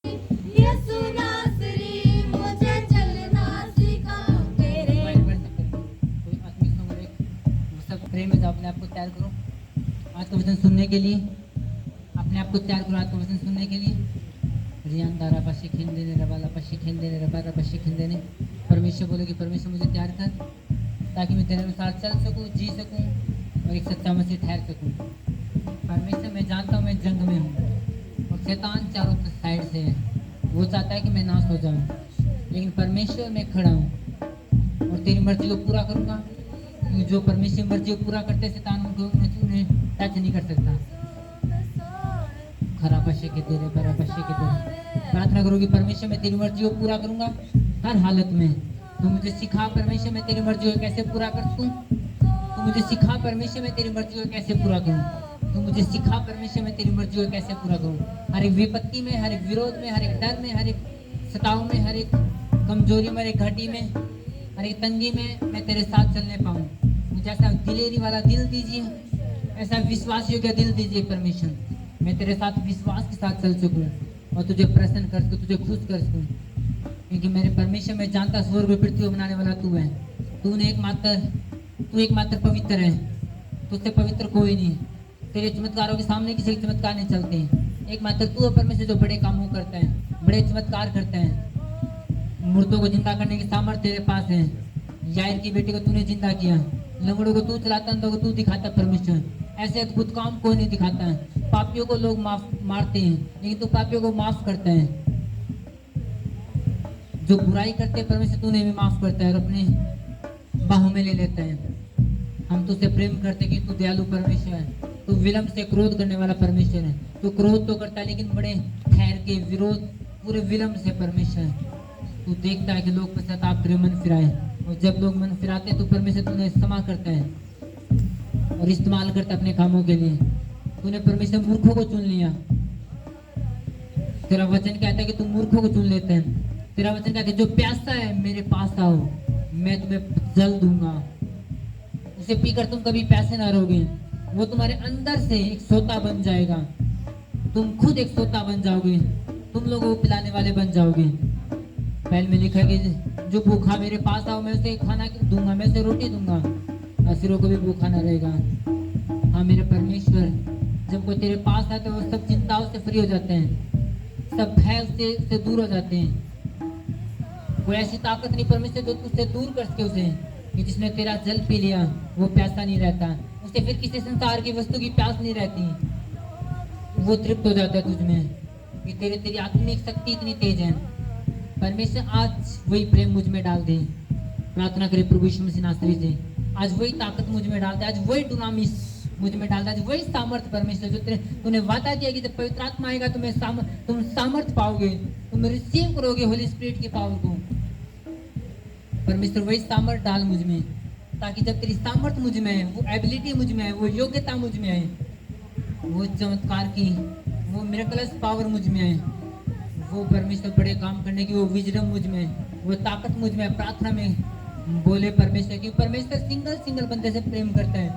यीशु नासरी मुझे चलना सिखा तेरे। कोई आत्मिक सॉन्ग एक सब प्रेम में अपने आप को तैयार करो आज का वचन सुनने के लिए। अपने आप को तैयार करो आज का वचन सुनने के लिए। रियांदारा पशी खिंदे ने रबाला पशी खिंदे ने रबारा पशी खिंदे ने। परमेश्वर बोले कि परमेश्वर मुझे तैयार कर ताकि मैं तेरे अनुसार चल सकूं, जी सकूं और एक सच्चा मसीह ठहर सकूं। परमेश्वर मैं जानता हूँ मैं जंग में हूँ और शैतान चारों साइड से है। वो चाहता है कि मैं नाश हो जाऊं, लेकिन परमेश्वर में खड़ा हूँ और तेरी मर्जी को पूरा करूंगा। क्योंकि जो परमेश्वर मर्जी को पूरा करते शैतान उन्हें टच नहीं कर सकता। खरा पशे के तेरे बरा पशे के तेरे प्रार्थना करो कि परमेश्वर मैं तेरी मर्जी को पूरा करूंगा हर हालत में। तू मुझे सिखा परमेश्वर मैं तेरी मर्जी को कैसे पूरा कर सकूं। तू मुझे सिखा परमेश्वर मैं तेरी मर्जी को कैसे पूरा करूं। तू मुझे सिखा परमेश्वर मैं तेरी मर्जी को कैसे पूरा करूं। हर एक विपत्ति में, हर एक विरोध में, हर एक डर में, हर एक सताव में, हर एक कमजोरी में, हर एक घाटी में, हर एक तंगी में मैं तेरे साथ चलने पाऊं। मुझे ऐसा दिलेरी वाला दिल दीजिए, ऐसा विश्वास योग्य दिल दीजिए परमेश्वर। मैं तेरे साथ विश्वास के साथ चल सकूं और तुझे प्रसन्न कर सकूं, तुझे खुश कर सकूं। क्योंकि मेरे परमेश्वर में जानता स्वर्ग और पृथ्वी बनाने वाला तू है। तू एकमात्र पवित्र है, तुझसे पवित्र कोई नहीं। तेरे चमत्कारों के सामने किसी के चमत्कार नहीं चलते। एकमात्र तू है परमेश्वर जो बड़े कामों करता है, बड़े चमत्कार करता है। मुर्दों को जिंदा करने की सामर्थ्य तेरे पास है। यायर की बेटी को तूने जिंदा किया, लंगड़ों को तू चलाता, अंधों को तू दिखाता परमेश्वर। ऐसे अद्भुत काम कोई नहीं दिखाता है। पापियों को लोग मारते हैं, लेकिन तू पापियों को माफ करता है। जो बुराई करते हैं परमेश्वर तूने भी माफ करता है और अपने बाहों में ले लेता है। हम तुझसे प्रेम करते कि तू दयालु परमेश्वर है। तू विलंब से क्रोध करने वाला परमेश्वर है। तू क्रोध तो करता है लेकिन बड़े ठहर के विरोध पूरे विलंब से परमेश्वर है। तू देखता है कि लोग पश्चाताप करे मन फिराए, और जब लोग मन फिराते हैं तो परमेश्वर तूने क्षमा करता है और इस्तेमाल करता है अपने कामों के लिए। तूने परमेश्वर मूर्खों को चुन लिया। तेरा वचन कहता है कि तू मूर्खों को चुन लेते हैं। तेरा वचन कहता है जो प्यासा है मेरे पास आओ, मैं तुम्हें जल दूंगा। उसे पीकर तुम कभी प्यासे ना रहोगे। वो तुम्हारे अंदर से एक सोता बन जाएगा। तुम खुद एक सोता बन जाओगे। तुम लोगों को पिलाने वाले बन जाओगे। पहले में लिखा है कि जो भूखा मेरे पास आओ, मैं उसे खाना दूंगा, मैं उसे रोटी दूंगा, असीरों को भी भूखा ना रहेगा। हाँ मेरे परमेश्वर, जब कोई तेरे पास आता है वो सब चिंताओं से फ्री हो जाते हैं, सब भय उससे दूर हो जाते हैं। कोई ऐसी ताकत नहीं परमेश्वर जो तुझसे दूर कर सके उसे, कि जिसने तेरा जल पी लिया वो प्यासा नहीं रहता। उसे फिर किसी संसार की वस्तु की प्यास नहीं रहती। वो तृप्त हो जाता है तुझमें कि तेरी आत्मिक शक्ति इतनी तेज है। परमेश्वर आज वही प्रेम मुझ में डाल दे। प्रार्थना करे प्रभु यीशु मसीह नासरी से, आज वही ताकत मुझ में डाल दे, आज वही डुनामिस मुझ में डाल दे, आज वही सामर्थ्य परमेश्वर जो तूने वादा किया कि जब पवित्र आत्मा आएगा तुम सामर्थ्य पाओगे, तुम रिसीव करोगे होली स्पिरिट की पावर को। परमेश्वर वही सामर्थ्य डाल मुझ में, ताकि जब तेरी सामर्थ्य मुझ में है, वो एबिलिटी मुझ में है, वो योग्यता मुझ में है, वो चमत्कार की वो मिरेकलस पावर मुझ में है, वो परमेश्वर बड़े काम करने की वो विजडम मुझ में है, वो ताकत मुझ में है। प्रार्थना में बोले परमेश्वर की, परमेश्वर सिंगल बंदे से प्रेम करता है।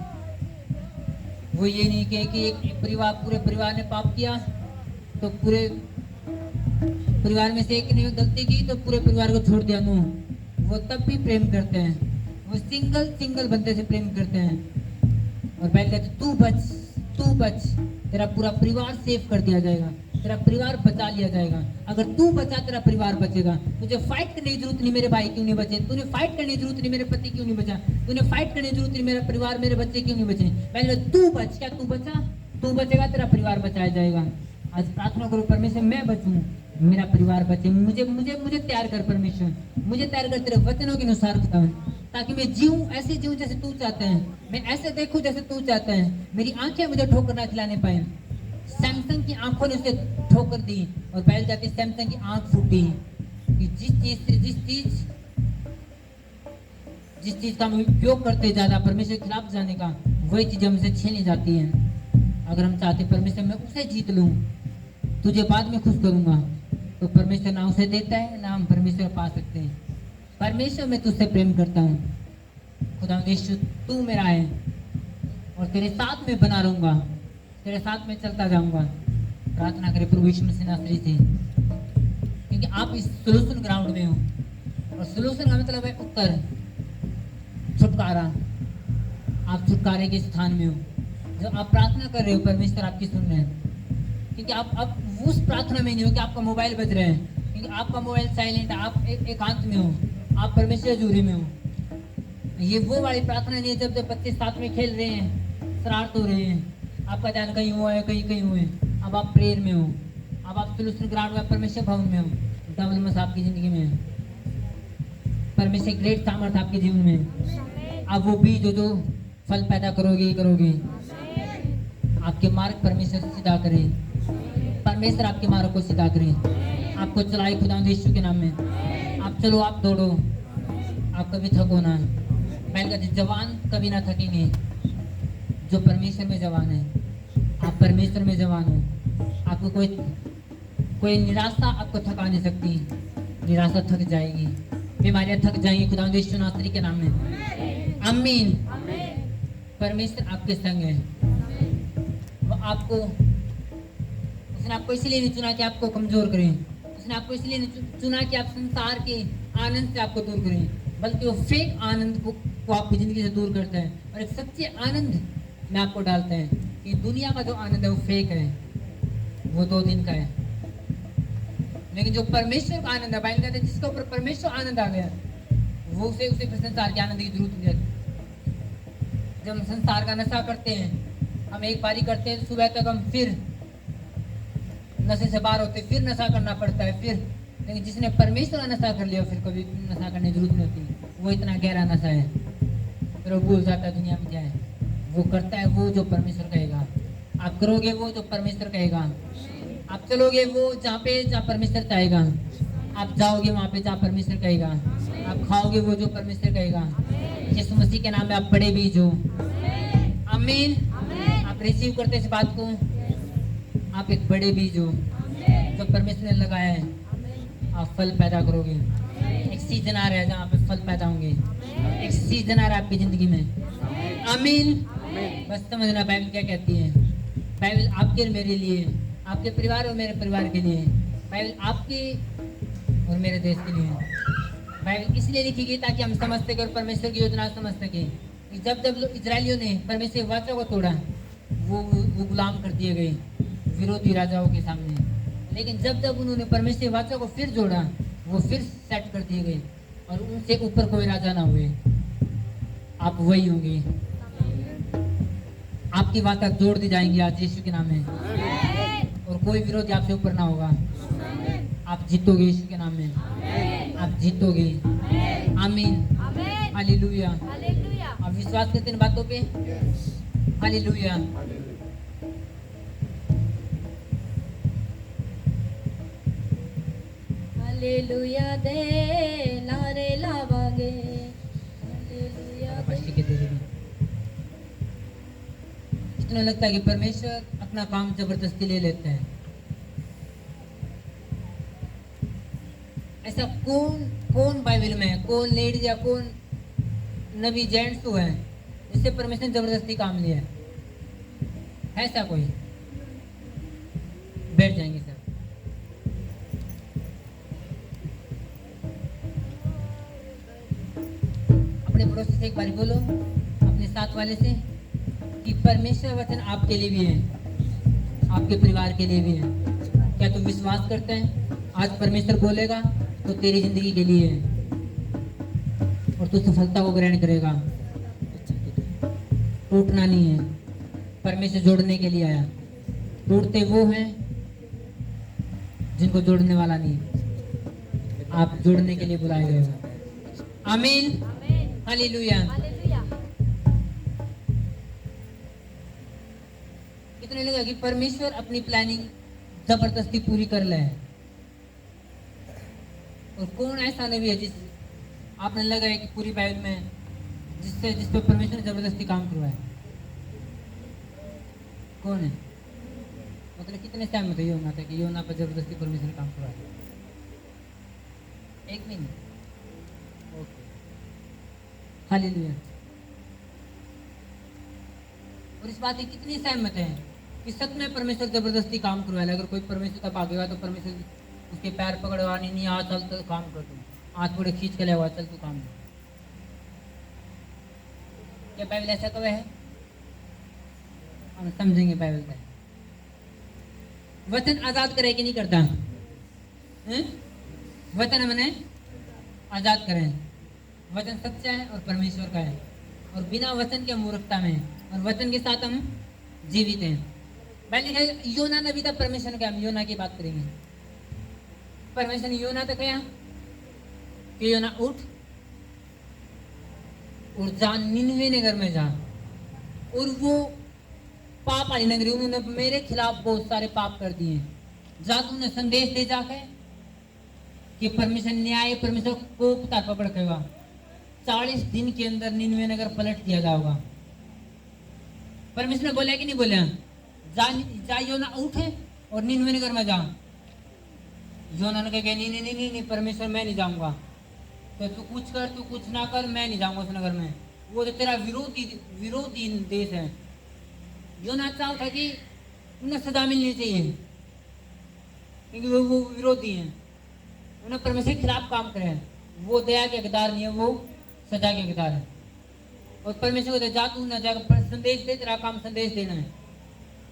वो ये नहीं कहे कि एक परिवार पूरे परिवार ने पाप किया तो पूरे परिवार में से एक ने गलती की तो पूरे परिवार को छोड़ दिया। नो, वो तब भी प्रेम करते हैं। वो सिंगल बंदे से प्रेम करते हैं और पहले कहते तू बच, तेरा पूरा परिवार सेव कर दिया जाएगा, तेरा परिवार बचा लिया जाएगा। अगर तू बचा तेरा परिवार बचेगा। तुझे फाइट करने की जरूरत नहीं मेरे भाई क्यों नहीं बचे, तूने फाइट करने की जरूरत नहीं मेरे पति क्यों नहीं बचा, तूने फाइट करने की जरूरत नहीं मेरा परिवार मेरे बच्चे क्यों नहीं बचे। पहले तू बच, क्या तू बचा, तू बचेगा तेरा परिवार बचाया जाएगा। आज प्रार्थना करो परमेश्वर मैं बचूं, मेरा परिवार बचे, मुझे तैयार कर परमेश्वर, मुझे तैयार कर तेरे वचनों के अनुसार बताऊं, ताकि मैं जीऊं ऐसे जीऊं जैसे तू चाहता है, मैं ऐसे देखूं जैसे तू चाहता है। मेरी आंखें मुझे ठोकर ना खिलाने पाए। सैमसंग की आंखों ने उसे ठोकर दी और बैल जाती सैमसंग की आंख फूटी कि जिस चीज का हम उपयोग करते ज्यादा परमेश्वर के खिलाफ जाने का, वही चीज हमसे छीनी जाती है। अगर हम चाहते परमेश्वर मैं उसे जीत लूं, तुझे बाद में खुश करूंगा, तो परमेश्वर ना उसे देता है ना हम परमेश्वर पा सकते हैं। परमेश्वर मैं तुझसे प्रेम करता हूँ। खुदा यीशु तू मेरा है और तेरे साथ में बना रहूंगा, तेरे साथ में चलता जाऊंगा। प्रार्थना करे प्रभु यीशु मसीह नासरी से। क्योंकि आप इस सोल्यूशन ग्राउंड में हो, और सोल्यूशन का मतलब है उत्तर, छुटकारा। आप छुटकारे के स्थान में हो। जब आप प्रार्थना कर रहे हो, परमेश्वर आपकी सुन रहे हैं, क्योंकि आप उस प्रार्थना में नहीं हो कि आपका मोबाइल बज रहे हैं, क्योंकि आपका मोबाइल साइलेंट है, आप एकांत में हो, आप परमेश्वर जूरी में हो। ये वो वाली प्रार्थना नहीं है जब बच्चे साथ में खेल रहे हैं, शरारत हो रहे हैं, आपका ध्यान कहीं हुआ है, कहीं हुए। अब आप प्रेयर में हो, अब आप सोल्यूशन ग्राउंड में, परमेश्वर भवन में हो। डबल मस आपकी जिंदगी में है, परमेश्वर ग्रेट सामर्थ आपके जीवन में है। अब वो बीज जो फल पैदा करोगे ही करोगे। आपके मार्ग परमेश्वर सीधा करे, परमेश्वर आपके मार्ग को सीधा करे, आपको चलाए खुदा यीशु के नाम में। आप चलो, आप दौड़ो, आप कभी थको ना। बैल का जवान कभी ना थकेंगे, जो परमेश्वर में जवान है। आप परमेश्वर में जवान हो, आपको कोई निराशा आपको थका नहीं सकती। निराशा थक जाएगी, बीमारियां थक जाएंगी खुदा यीशु नासरी के नाम में। आमीन। परमेश्वर आपके संग है। वो आपको, उसने आपको इसलिए नहीं चुना कि आपको कमजोर करें, उसने आपको इसलिए नहीं चुना कि आप संसार के आनंद से आपको दूर करें, बल्कि वो फेक आनंद को आपकी जिंदगी से दूर करता है और एक सच्चे आनंद में आपको डालता है। कि दुनिया का जो आनंद है वो फेक है, वो 2 दिन का है, लेकिन जो परमेश्वर का आनंद है, बाइबल कहते हैं जिसके ऊपर परमेश्वर आनंद आ गया, वो उसे फिर संसार के आनंद की जरूरत नहीं रहती। जब हम संसार का नशा करते हैं, हम एक बारी करते हैं, सुबह तक हम फिर नशे से बाहर होते, फिर नशा करना पड़ता है फिर। लेकिन जिसने परमेश्वर का नशा कर लिया, फिर कभी नशा करने की जरूरत नहीं होती। वो इतना गहरा नशा है, फिर वो भूल जाता है दुनिया में क्या है। वो करता है वो जो परमेश्वर कहेगा, आप करोगे वो जो परमेश्वर कहेगा, आप चलोगे वो जहाँ परमेश्वर चाहेगा, आप जाओगे वहाँ पे जहाँ परमेश्वर कहेगा, आप खाओगे वो जो परमेश्वर कहेगा। यीशु मसीह के नाम में आप बड़े बीज हो। आमीन। आप रिसीव करते इस बात को, आप एक बड़े बीज हो जो परमेश्वर ने लगाया है। आप फल पैदा करोगे। एक सीजन आ रहा है जहाँ पे फल पैदा होंगे, एक सीजन आ रहा है आपकी जिंदगी में। आमीन। बस समझना बाइबल क्या कहती है। बाइबल आपके और मेरे लिए, आपके परिवार और मेरे परिवार के लिए, बाइबल आपके और मेरे देश के लिए। बाइबल इसलिए लिखी गई ताकि हम समझ सके और परमेश्वर की योजना समझ सके। जब लोग इजरायलियों ने परमेश्वर की वाचा को तोड़ा, वो गुलाम कर दिए गए विरोधी राजाओं के सामने। लेकिन जब उन्होंने परमेश्वर की वाचा को फिर जोड़ा, वो फिर सेट कर दिए गए और उनसे ऊपर कोई राजा ना हुए। आप वही होंगे, आपकी वाचा जोड़ दी जाएंगी आज यीशु के नाम में, और कोई विरोधी आपसे ऊपर ना होगा। आप जीतोगे यीशु के नाम में, आप जीतोगे। आमीन। हालेलुया। आप विश्वास करते हैं बातों पे? हालेलुया। हालेलुया दे नारे लावांगे, हालेलुया दे। कितना लगता है कि परमेश्वर अपना काम जबरदस्ती ले लेते हैं? ऐसा कौन बाइबल में, कौन लेडीज या कौन नबी जेंट्स हुआ है जिससे परमेश्वर ने जबरदस्ती काम लिया है? ऐसा कोई? बैठ जाएंगे सर। अपने पड़ोसी से एक बार बोलो, अपने साथ वाले से, कि परमेश्वर वचन आपके लिए भी है, आपके परिवार के लिए भी है। क्या तुम विश्वास करते हैं? आज परमेश्वर बोलेगा तो तेरी जिंदगी के लिए है, और तू सफलता को ग्रहण करेगा। टूटना नहीं है, परमेश्वर जोड़ने के लिए आया। टूटते वो हैं जिनको जोड़ने वाला नहीं, आप जोड़ने के लिए बुलाए गए हो। आमीन। हालेलुया। कितने लगा कि परमेश्वर अपनी प्लानिंग जबरदस्ती पूरी कर ले, और कौन ऐसा नहीं है जिस आपने लगा है कि पूरी बाइबल में जिस पे परमेश्वर ने जबरदस्ती काम करवाया? कौन है? मतलब कितने टाइम में योना था कि योना पर जबरदस्ती परमेश्वर ने काम करवाया? एक महीने। ओके। हालेलुया। और इस बात की कितनी सहमत है कि सच में परमेश्वर जबरदस्ती काम करवाएगा? अगर कोई परमेश्वर का भागेगा तो परमेश्वर उसके पैर पकड़वानी नहीं, आ चल तो काम कर तू, हाथ थोड़े खींच के ले हुआ, चल तू काम कर। क्या बाइबल ऐसा कब है? हम समझेंगे बाइबल का। वचन आजाद करे कि नहीं करता? वचन हमने आजाद करें। वचन सच्चा है और परमेश्वर का है, और बिना वचन के मूर्खता में, और वचन के साथ हम जीवित हैं। पहले है योना नबी था, परमेश्वर ने कहा, हम योना की बात करेंगे। परमेश्वर ने योना तो कहा कि योना उठ और जा निनवे नगर में जा, और वो पाप वाली नगरी, उन्होंने मेरे खिलाफ बहुत सारे पाप कर दिए, जा तुमने संदेश दे जाके कि परमेश्वर न्याय, परमेश्वर को पकड़ेगा, 40 दिन के अंदर निनवे नगर पलट दिया जाएगा। परमेश्वर ने बोला कि नहीं बोला? जा योना उठे और निनवे नगर में जा। योना ने कहा नहीं नहीं नहीं नहीं परमेश्वर, मैं नहीं जाऊंगा। तो तू कुछ कर, तू कुछ ना कर, मैं नहीं जाऊंगा उस नगर में, वो तो तेरा विरोधी देश है। योना चाहता था कि उन्हें सजा मिलनी चाहिए, क्योंकि वो विरोधी हैं, उन्हें परमेश्वर के खिलाफ काम करे। वो दया के हकदार नहीं है, वो सजा के हकदार है। और परमेश्वर को जा, तू ना जाकर संदेश दे, तेरा काम संदेश देना है।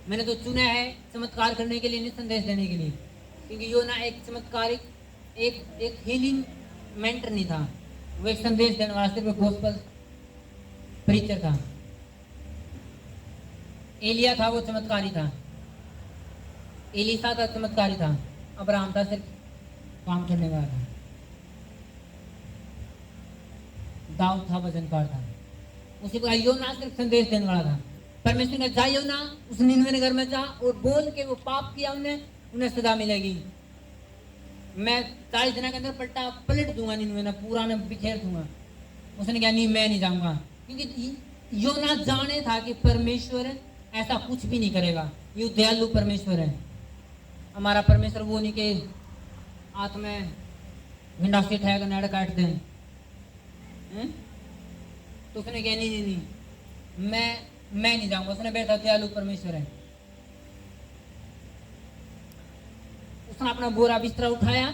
मैंने तो चुना है चमत्कार करने के लिए, नहीं संदेश देने के लिए, क्योंकि योना एक चमत्कारिक, एक हीलिंग मेंटर नहीं था, वो एक संदेश देने वाला, सिर्फ गॉस्पेल प्रीचर था। एलिया था, वो चमत्कारी था। एलीसा था, चमत्कारी था। अब्राहम था, सिर्फ काम करने वाला था। दाऊद था, वचनकार था। उसी प्रकार योना सिर्फ संदेश देने वाला था। परमेश्वर ने जा योना उस निनवे नगर में जा और बोल के वो पाप किया उन्हें सजा मिलेगी। मैं 40 दिनों के अंदर पलट दूंगा निनवे ना, पूरा ने बिखेर दूंगा। उसने कहा नहीं, मैं नहीं जाऊंगा, क्योंकि योना जाने था कि परमेश्वर ऐसा कुछ भी नहीं करेगा। ये दयालु परमेश्वर है। हमारा परमेश्वर वो नहीं कि हाथ में भिंडा से ठहर नेड़ काट दें। तो उसने कहा नहीं नहीं नहीं, मैं नहीं जाऊंगा। उसने बैठा, दयालु परमेश्वर है। उसने अपना बोरा बिस्तरा उठाया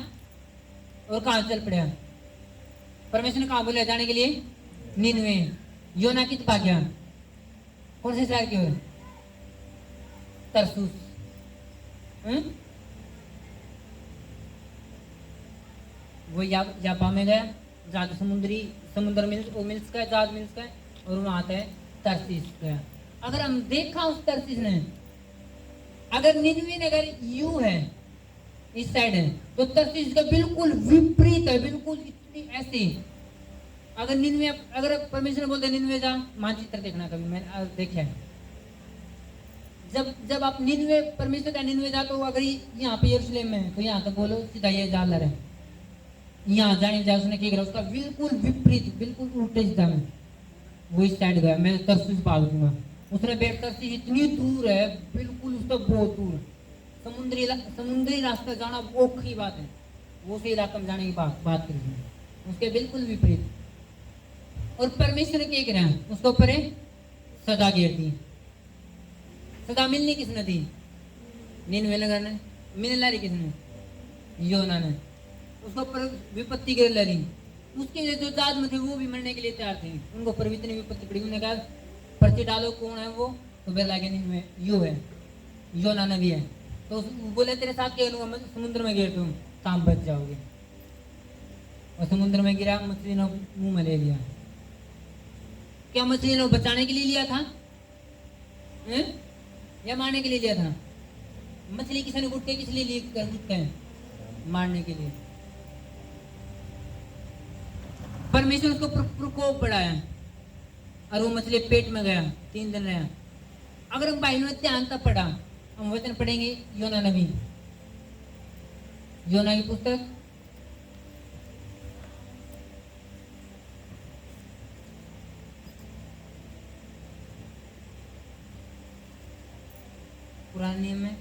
और कहां चल पड़ा। परमेश्वर ने कहा बोले जाने के लिए? निनवे। योना कित पा गया? कौन से शहर की ओर? तरसुस। वो यापा में गया, जहां समुद्र मिल्स का जहाज मिल्स का, और वहां आता है तरसीस गया। अगर हम देखा उस तरसीस ने, अगर निनवे नगर यू है, इस साइड है, तो तरसीस का बिल्कुल विपरीत है, बिल्कुल इतनी ऐसी। अगर परमेश्वर बोलते निनवे जा, मानचित्र देखना, कभी मैंने देखा है। जब आप निनवे, परमेश्वर का निनवे जा, तो अगर यहाँ पे यरूशलेम में है तो यहाँ तक बोलो सीधा ये जालर है, यहाँ जाने जा। उसने क्या करा, उसका बिल्कुल विपरीत, बिल्कुल उल्टे दिशा में वो इस साइड गया, मैं तरसीस भाग दूंगा। उसने तरसीस इतनी दूर है, बिल्कुल उसका बहुत दूर, समुद्री रास्ता जाना औखी बात है, वो उसी इलाके में जाने की बात करी। उसके बिल्कुल विपरीत। और परमेश्वर क्या करा, उसके ऊपर सजा गिर दी। सजा मिलनी किसने दी? निनवे नगर ने। मिलने ला रही किसने? योना ने। उसके ऊपर विपत्ति गिर ला रही। उसके लिए जो जहाज में थे वो भी मरने के लिए तैयार थे, उनको ऊपर भी इतनी विपत्ति पड़ी। उन्होंने कहा पर्ची डालो, कौन है वो? तो फिर लागे निनवे, यू है, योना नबी है। तो बोले तेरे साथ क्या लूंगा, मैं समुद्र में गिर दूं, काम बच जाओगे। और समुद्र में गिरा, मछली ने मुंह में ले लिया। क्या मछली ने बचाने के लिए लिया था या मारने के लिए लिया था? मछली किसी ने गुटके किस लिए गुटके हैं? मारने के लिए। परमेश्वर उसको प्रकोप बढ़ाया और वो मछली पेट में गया, 3 दिन रहा। अगर हम भाई ने ध्यान तक पढ़ा, हम वचन पढ़ेंगे योना नबी, योना की पुस्तक, पुराने नियम में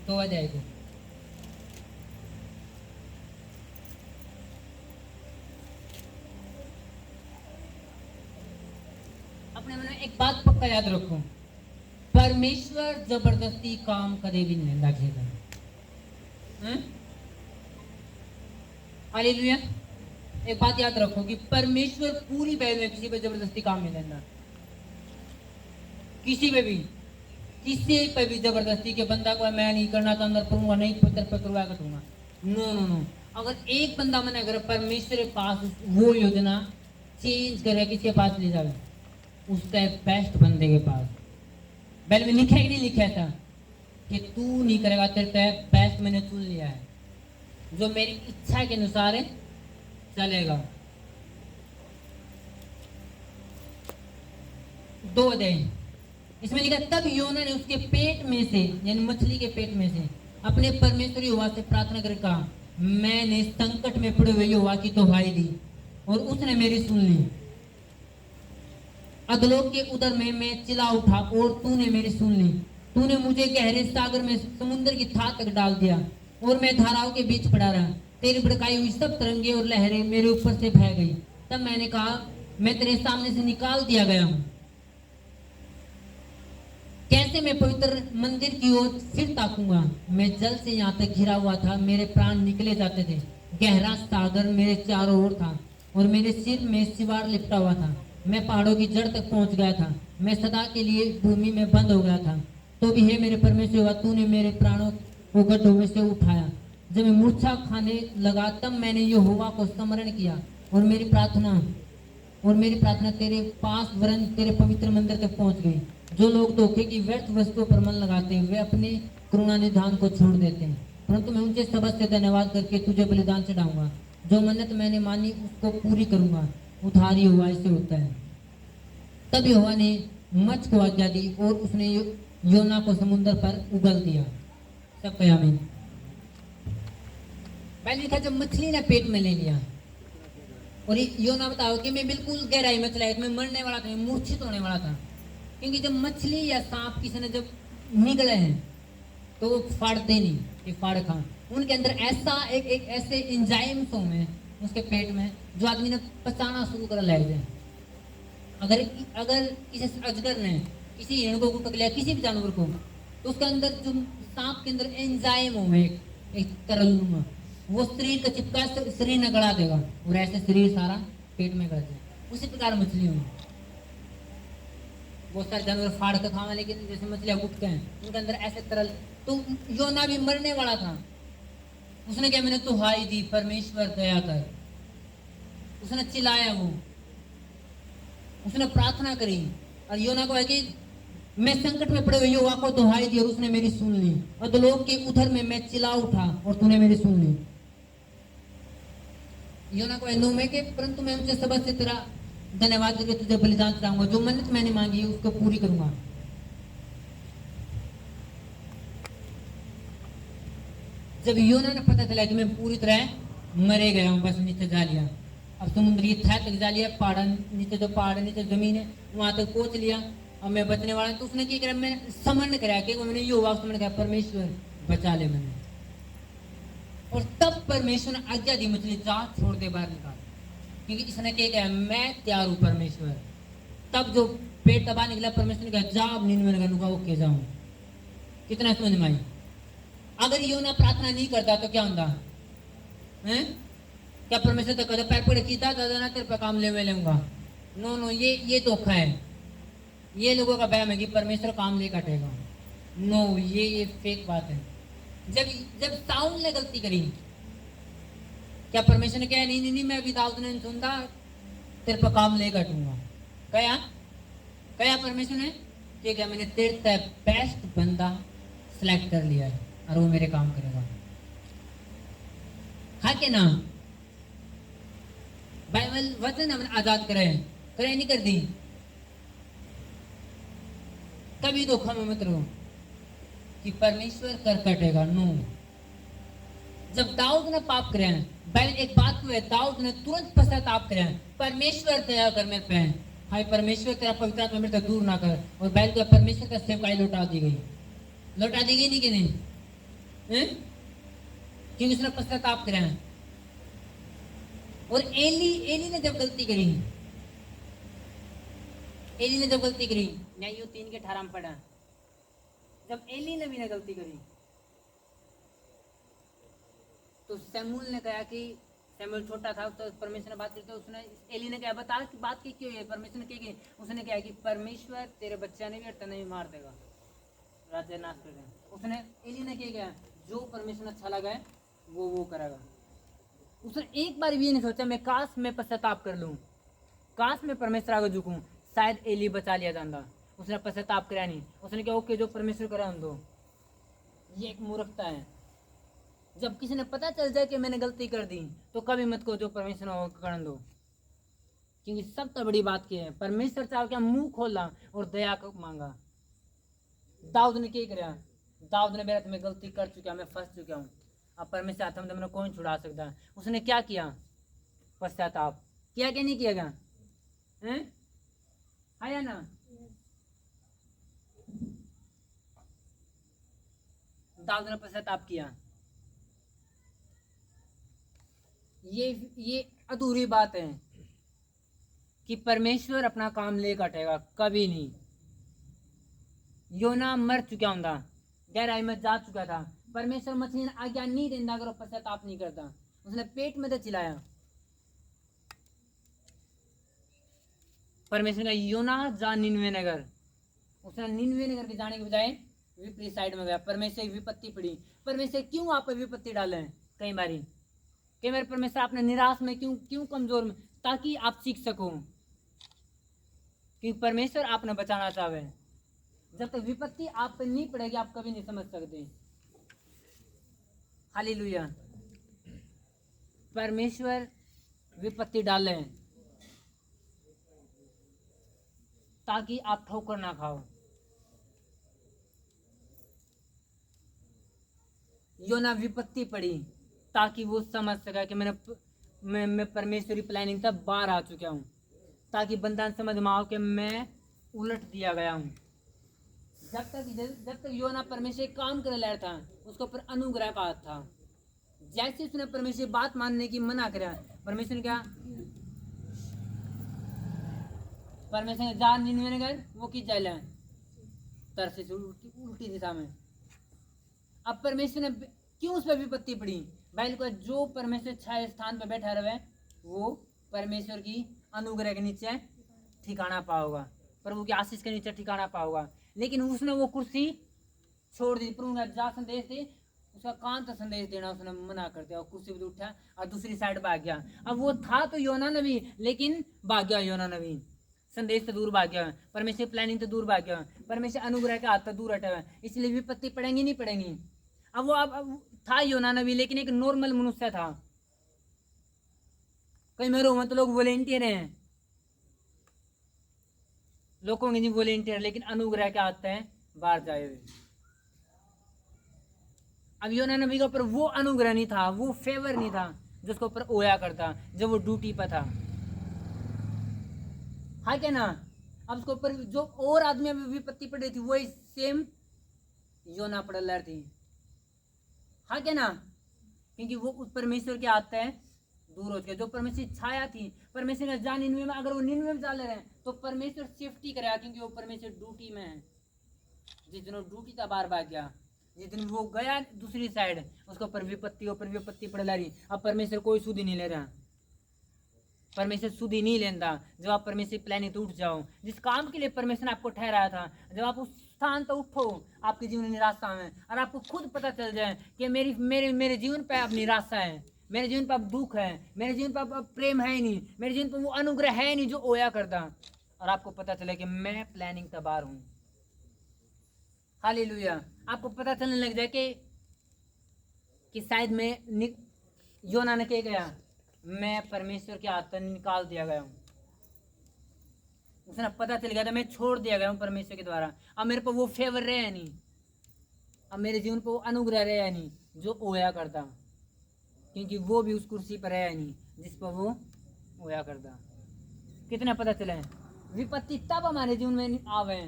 तो आ जाएगा। अपने मन में एक बात पक्का याद रखो, परमेश्वर जबरदस्ती काम करे भी नहीं लगेगा। हालेलुया। एक बात याद रखो कि परमेश्वर पूरी बाइबल में किसी पे जबरदस्ती काम नहीं लेना, किसी पे भी जबरदस्ती के बंदा को मैं नहीं करना तो अंदर करूंगा नहीं पत्थर पे करवा कर दूंगा। No no no. अगर एक बंदा मना करे, परमेश्वर के पास वो योजना चेंज करे, किसके पास ले जावे? उसका बेस्ट बंदे के पास। बाइबल में लिखा है कि नहीं लिखा था कि तू नहीं करेगा, तेरे बेस्ट मैंने चुन लिया है जो मेरी इच्छा के अनुसार चलेगा। 2 अध्याय इसमें लिखा, तब योना ने उसके पेट में से, यानी मछली के पेट में से, अपने परमेश्वर यहोवा से प्रार्थना कर कहा, मैंने संकट में पड़े हुए यहोवा की दुहाई दी और उसने मेरी सुन ली। अधलोक के उदर में मैं चिल्ला उठा और तूने मेरी सुन ली। तूने मुझे गहरे सागर में समुद्र की थाह तक डाल दिया और मैं धाराओं के बीच पड़ा रहा। तेरी भड़काई हुई सब तरंगे और लहरें मेरे ऊपर से बह गई। तब मैंने कहा, मैं तेरे सामने से निकाल दिया गया हूं। कैसे मैं पवित्र मंदिर की ओर फिर ताकूंगा? मैं जल से यहाँ तक घिरा हुआ था, मेरे प्राण निकले जाते थे। गहरा सागर मेरे चारों ओर था और मेरे सिर में सिवार लिपटा हुआ था। मैं पहाड़ों की जड़ तक पहुंच गया था, मैं सदा के लिए भूमि में बंद हो गया था। तो भी हे मेरे परमेश्वर, तूने मेरे प्राणों को गड्ढों में से उठाया। जब मैं मूर्छा खाने लगा तब मैंने यहोवा को स्मरण किया और मेरी प्रार्थना तेरे पास वरन तेरे पवित्र मंदिर तक पहुंच गई। जो लोग धोखे की व्यर्थ वस्तुओं पर मन लगाते हैं वे अपने करुणा निधान को छोड़ देते हैं, परंतु मैं उनके सबद से धन्यवाद करके तुझे बलिदान चढ़ाऊंगा। जो मन्नत मैंने मानी उसको पूरी करूंगा। उधार यहोवा से होता है। तब यहोवा ने मच्छ को आज्ञा दी और उसने योना को समुद्र पर उगल दिया। सब कहा आमीन। पहले लिखा, जब मछली ने पेट में ले लिया और योना बताओ कि मैं बिल्कुल गहराई में चला गया, मैं मरने वाला था, मैं मूर्छित होने वाला था। क्योंकि जब मछली या सांप किसी ने जब निकले हैं तो वो फाड़ते नहीं, ये फाड़ खा। उनके अंदर ऐसा एक ऐसे एंजाइम्स होंगे उसके पेट में जो आदमी ने पचाना शुरू कर लग जाए। अगर किसी अजगर ने किसी हिरण को पकड़ लिया, किसी भी जानवर को, तो उसके अंदर जो सांप के अंदर एंजाइम होंगे एक तरल, वो शरीर का चिपका शरीर ने गड़ा देगा और ऐसे शरीर सारा पेट में गड़ जाए। उसी प्रकार मछली होंगी। बहुत सारे जानवर फाड़ कर खावा, लेकिन जैसे मछलियां उठते हैं उनके अंदर ऐसे तरल। तो योना भी मरने वाला था। उसने क्या, मैंने दुहाई दी, परमेश्वर दया कर। उसने चिल्लाया, उसने प्रार्थना करी। और योना को है कि मैं संकट में पड़े हुए यहोवा को दुहाई दी और उसने मेरी सुन ली। अधोलोक के उधर में मैं चिल्ला उठा और तूने मेरी सुन ली। योना को है, नो मैं के, परंतु मैं उनसे सबद से तेरा धन्यवाद करके तुझे बलिदान चढ़ाऊंगा। जो मन्नत मैंने मांगी है उसको पूरी करूंगा। जब योना ने पता चला कि मैं पूरी तरह मरे गया हूं, बस नीचे जा लिया, अब समुद्र की थाह तक जा लिया, पहाड़ नीचे, जो पहाड़ नीचे जमीन है वहां तक पहुंच लिया, अब मैं बचने वाला। तो उसने क्या करा, मैं समन कराया कि मैंने यहोवा समन कहा, परमेश्वर बचा ले मैंने। और तब परमेश्वर ने आज्ञा दी, मछली जा छोड़ दे, बाहर निकाल। क्योंकि इसने क्या कहा, मैं तैयार हूं परमेश्वर। तब जो पेट तबाह निकला, परमेश्वर ने कहा जा, अब नींद में लगा, ओके जाऊं। कितना समझ में आई? अगर योना प्रार्थना नहीं करता तो क्या होता है? क्या परमेश्वर तो कहता पैर पड़े कीता दादा तेरे पे काम ले मैं लूंगा? नो नो, ये धोखा है। ये लोगों का बहम है कि परमेश्वर काम ले काटेगा। नो, ये फेक बात है। जब साउल ने गलती करी, क्या परमेश्वर ने कहा नहीं मैं अभी दाऊद ने सुनता, तेरे पर काम ले काटूंगा? कया परमेश्वर ने ठीक है, मैंने तेरे तक बेस्ट बंदा सिलेक्ट कर लिया है और वो मेरे काम करेगा। हाँ के ना? बाइबल वचन हमने आजाद करे नहीं कर दी। कभी धोखा में मत रहो कि परमेश्वर कर कटेगा। नो, जब दाऊद ने पाप करे, बाइबल एक बात को है, दाऊद ने तुरंत पश्चाताप करे, परमेश्वर दया कर मेरे पे, हाय परमेश्वर तेरा पवित्र आत्मा मेरे से दूर ना कर। और बाइबल का परमेश्वर का सेवकाई लौटा दी गई नहीं कि नहीं? क्योंकि उसने पश्चाताप करे। और एली ने जब गलती करी, एली ने जब गलती करी, न्याय 3:18 में पढ़ा, जब एली नबी ने गलती करी तो शमूएल ने कहा कि शमूएल छोटा था तो परमेश्वर ने बात की, तो उसने एली ने कहा बता कि बात की क्यों है। परमेश्वर ने क्या की, उसने कहा कि परमेश्वर तेरे बच्चा ने भी और तने भी मार देगा, राजा नाश कर देगा। उसने एली ने क्या किया, जो परमेश्वर अच्छा लगा है वो करेगा। उसने एक बार भी ये नहीं सोचा मैं काश मैं पश्चाताप कर लूँ, काश मैं परमेश्वर आगे झुकूं, शायद एली बचा लिया जाता। उसने पश्चाताप कराया नहीं, उसने कहा ओके जो परमेश्वर करा हम दो। ये एक मूर्खता है। जब किसी ने पता चल जाए कि मैंने गलती कर दी तो कभी मत को जो परमेश्वर ने कर दो, क्योंकि सबसे बड़ी बात क्या है, परमेश्वर चाह क्या मुंह खोला और दया को मांगा। दाऊद ने क्या किया, दाऊद ने बोला मैं गलती कर चुका, मैं फंस चुका हूँ, अब परमेश्वर हाथ में मैंने कौन छुड़ा सकता। उसने क्या किया, पश्चाताप किया क्या नहीं किया गया है, आया ना। दाऊद ने पश्चाताप किया। ये अधूरी बात है कि परमेश्वर अपना काम ले कटेगा, कभी नहीं। योना मर चुका होंगे, गहराई में जा चुका था, परमेश्वर मछली ने आज्ञा नहीं देता अगर वो पश्चाताप नहीं करता। उसने पेट में तो चिल्लाया, परमेश्वर का योना जा निन्वे नगर। उसने निन्वे नगर के जाने के बजाय विपरीत साइड में गया। परमेश्वर की विपत्ति पड़ी। परमेश्वर क्यों आप पर विपत्ति डाले हैं, कई बार परमेश्वर आपने निराश में क्यों कमजोर में, ताकि आप सीख सको कि परमेश्वर आपने बचाना चाहे। जब तक विपत्ति आप पर नहीं पड़ेगी आप कभी नहीं समझ सकते। हालेलुया। परमेश्वर विपत्ति डाले ताकि आप ठोकर ना खाओ। योना विपत्ति पड़ी ताकि वो समझ सका कि मैं परमेश्वरी प्लानिंग तक बाहर आ चुका हूँ, ताकि बंदा समझ में आओ कि मैं उलट दिया गया हूँ। जब तक योना परमेश्वर काम कर रहा था उसके ऊपर अनुग्रह का हाथ था। जैसे उसने परमेश्वर बात मानने की मना करा, परमेश्वर ने क्या, परमेश्वर ने जा निन्वे नगर वो की चल तरसे उल्टी दिशा में। अब परमेश्वर ने क्यों उस पर विपत्ति पड़ी, बाइबल को जो परमेश्वर छाया स्थान पर बैठा रहे वो परमेश्वर की अनुग्रह के नीचे ठिकाना पाओगा, प्रभु की आशीष के नीचे ठिकाना पाओगा। लेकिन उसने वो कुर्सी छोड़ दी। प्रभु ने जा संदेश दी, उसका कान तो संदेश देना उसने मना कर दिया, कुर्सी पर उठा और दूसरी साइड भाग गया। अब वो था तो योना नबी, लेकिन भाग गया योना नबी, संदेश से दूर भाग गया, परमेश्वर प्लानिंग तो दूर भाग गया, परमेश्वर अनुग्रह के हाथ तो दूर हटा हुआ, इसलिए विपत्ति पड़ेंगी नहीं पड़ेंगी। अब वो अब था योना नबी, लेकिन एक नॉर्मल मनुष्य था। कई मेरे में तो लोग वॉलेंटियर हैं, लोगों ने नहीं वॉलेंटियर, लेकिन अनुग्रह के हाथ हैं बाहर जाए हुए। अब योना नबी के ऊपर वो अनुग्रह नहीं था, वो फेवर नहीं था जिसके ऊपर ओया करता जब वो ड्यूटी पर था, हाँ क्या ना। अब उसके ऊपर जो और आदमी विपत्ति पड़ी थी वही सेम योना पड़ थी, हाँ क्या ना, क्योंकि वो उस परमेश्वर के हाथ है दूर हो चुके। जो परमेश्वर छाया थी, परमेश्वर का जा निन्वे में, अगर वो निन्वे में चल रहे हैं तो परमेश्वर सेफ्टी करेगा, क्योंकि वो परमेश्वर ड्यूटी में है। जिस दिन वो ड्यूटी था बार बार गया, जिस दिन वो गया दूसरी साइड उसके ऊपर विपत्ति पड़ रही। अब परमेश्वर कोई सुध नहीं ले रहा, परमेश्वर सुधी नहीं लेता। जब आप परमेश्वर प्लानिंग तो उठ जाओ, जिस काम के लिए परमेश्वर ने आपको ठहराया था, जब आप उस स्थान तो उठो आपके जीवन निराशा में, और आपको खुद पता चल जाए कि मेरे जीवन पर अब निराशा है, मेरे जीवन पर अब दुख है, मेरे जीवन पर अब प्रेम है ही नहीं, मेरे जीवन पर वो अनुग्रह है ही नहीं जो ओया करता, और आपको पता चले कि मैं प्लानिंग का बाहर हूँ। हालेलुया। आपको पता चलने लग जाए कि शायद मैं योना ने क्या गया, मैं परमेश्वर के हाथ से निकाल दिया गया हूँ। उसने पता चल गया था मैं छोड़ दिया गया हूँ परमेश्वर के द्वारा। अब मेरे पर वो फेवर रहे नहीं, अब मेरे जीवन पर वो अनुग्रह रहे नहीं जो ओया करता, क्योंकि वो भी उस कुर्सी पर रहे नहीं जिस पर वो ओया करता। कितना पता चला है, विपत्ति तब हमारे जीवन में आवे,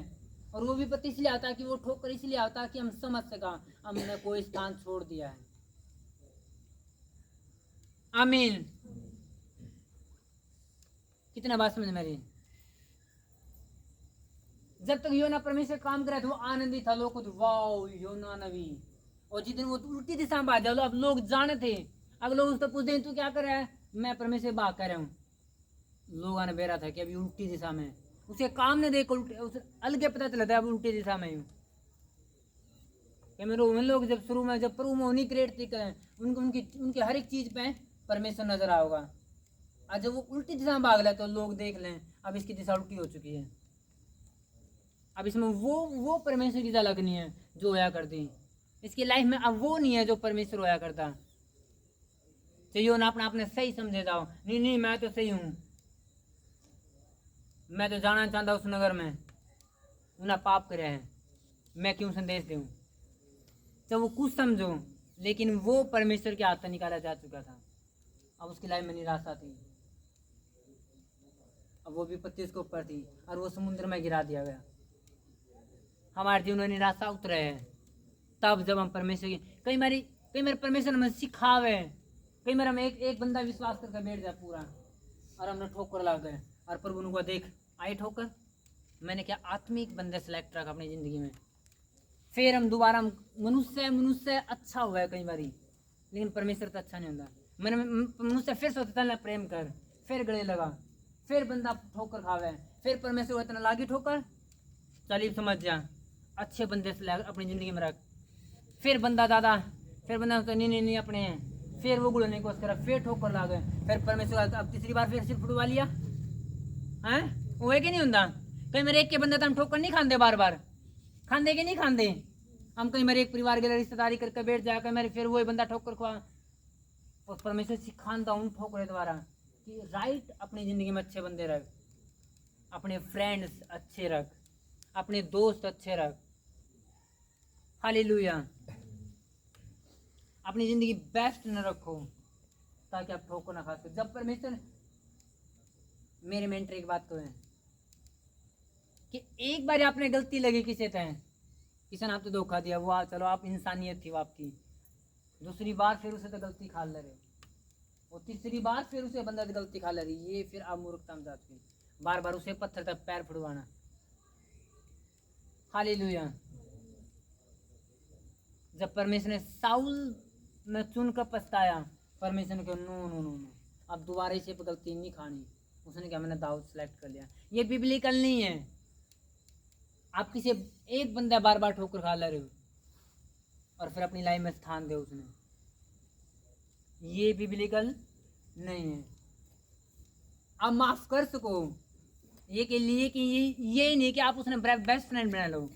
और वो विपत्ति इसलिए आता है कि वो ठोकर इसलिए आता है कि हम समझ सका हमने कोई स्थान छोड़ दिया है। आमीन। कितना बात समझ में रही। जब तक योना परमेश्वर काम करे तो वो आनंदित था, लोग को वाओ योना नबी। और जिस दिन वो उल्टी दिशा में भाग जाए, अब लोग जाने थे, अब लोग उसको पूछते हैं तू क्या कर रहा है, मैं परमेश्वर बात कर रहा हूँ। लोगों ने बेरा था कि अभी उल्टी दिशा में, उसे काम ने देख उसे अलग पता चला था अब उल्टी दिशा में हूँ। उन लोग जब शुरू में जब प्रभु में उन्हीं क्रिएट करें, उनकी हर एक चीज पे परमेश्वर नजर आओगा। और जब वो उल्टी दिशा में भाग ले तो लोग देख लें अब इसकी दिशा उल्टी हो चुकी है, अब इसमें वो परमेश्वर की झलक नहीं है जो होया करती इसकी लाइफ में, अब वो नहीं है जो परमेश्वर होया करता। चाहिए ना अपना आपने सही समझे जाओ, नहीं नहीं मैं तो सही हूँ, मैं तो जाना चाहता उस नगर में, उन्हें पाप करे हैं, मैं क्यों संदेश दूँ। जब वो कुछ समझो, लेकिन वो परमेश्वर के हाथ से निकाला जा चुका था। अब उसकी लाइफ में निराशा थी, अब वो विपत्ति उसके ऊपर थी और वो समुद्र में गिरा दिया गया। हमारे जीवन में निराशा उतरे है तब जब हम परमेश्वर की कई बार परमेश्वर हमें सिखावे, कई बार हम एक बंदा विश्वास करके बैठ जाए पूरा और हमने ठोकर लग गए और प्रभु उनको देख आई ठोकर, मैंने क्या आत्मिक बंदे सेलेक्ट रखा अपनी जिंदगी में। फिर हम दोबारा मनुष्य अच्छा हुआ है कई बार, लेकिन परमेश्वर तो अच्छा नहीं होता। मैंने मनुष्य फिर सोचता ना प्रेम कर, फिर गले लगा, फिर बंदा ठोकर खावे, फिर परमेश्वर इतना लागी ठोकर, चलिए समझ जा अच्छे बंदे से अपनी जिंदगी में रख। फिर बंदा दादा, फिर बंदा नहीं अपने हैं, फिर वो गुड़ने की कोशिश करा, फिर ठोकर ला गए, फिर परमेश्वर अब तीसरी बार फिर सिर्फ फुटवा लिया है, वो है कि नहीं होता। कई मेरे एक के बंदे तो हम ठोकर नहीं खाते, बार बार खाते कि नहीं खाते हम, कई मेरे एक परिवार के रिश्तेदारी करके बैठ जाए, कई मेरे फिर वही बंदा ठोकर खुआ। और परमेश्वर सिखाता हूँ ठोकर द्वारा कि राइट अपनी जिंदगी में अच्छे बंदे रख, अपने फ्रेंड्स अच्छे रख, अपने दोस्त अच्छे रख, हालेलुया। अपनी जिंदगी बेस्ट न रखो ताकि आप ठोकर ना खा सको। जब परमेश्वर मेरे मेंटर एक बात तो है कि एक बार आपने गलती लगी किसी ने आपको धोखा दिया, वो चलो आप इंसानियत थी वो आपकी, दूसरी बार फिर उसे तो गलती खा ले रहे, और तीसरी बार फिर उसे बंदा गलती खा ले रही, ये फिर आप मूर्खता में जाती, बार बार उसे पत्थर तक पैर फुड़वाना। हालेलुया। जब परमेश्वर ने साउल में चुन कर पछताया, परमेश्वर ने कहा नो नो नो नो, अब दोबारा इसे गलती नहीं खानी। उसने कहा मैंने दाऊद सेलेक्ट कर लिया। ये बिब्लिकल नहीं है, आप किसी एक बंदा बार बार ठोकर खा ले रहे हो और फिर अपनी लाइफ में स्थान दे उसने, ये बिब्लिकल नहीं है। आप माफ कर सको ये के लिए कि ये नहीं कि आप उसने बेस्ट फ्रेंड बना लो,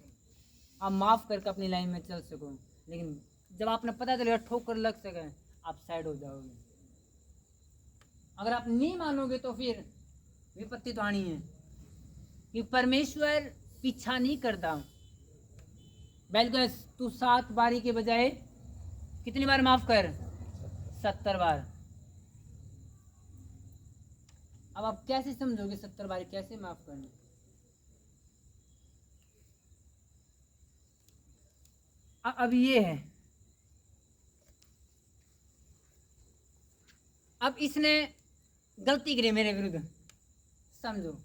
आप माफ करके अपनी लाइन में चल सको, लेकिन जब आपने पता चलेगा ठोकर लग सके आप साइड हो जाओगे। अगर आप नहीं मानोगे तो फिर विपत्ति तो आनी है, कि परमेश्वर पीछा नहीं करता। बल्कि तू 7 बारी के बजाय कितनी बार माफ कर, 70 बार। अब आप कैसे समझोगे 70 बार कैसे माफ करना। अब ये है, अब इसने गलती करी मेरे विरुद्ध, समझो,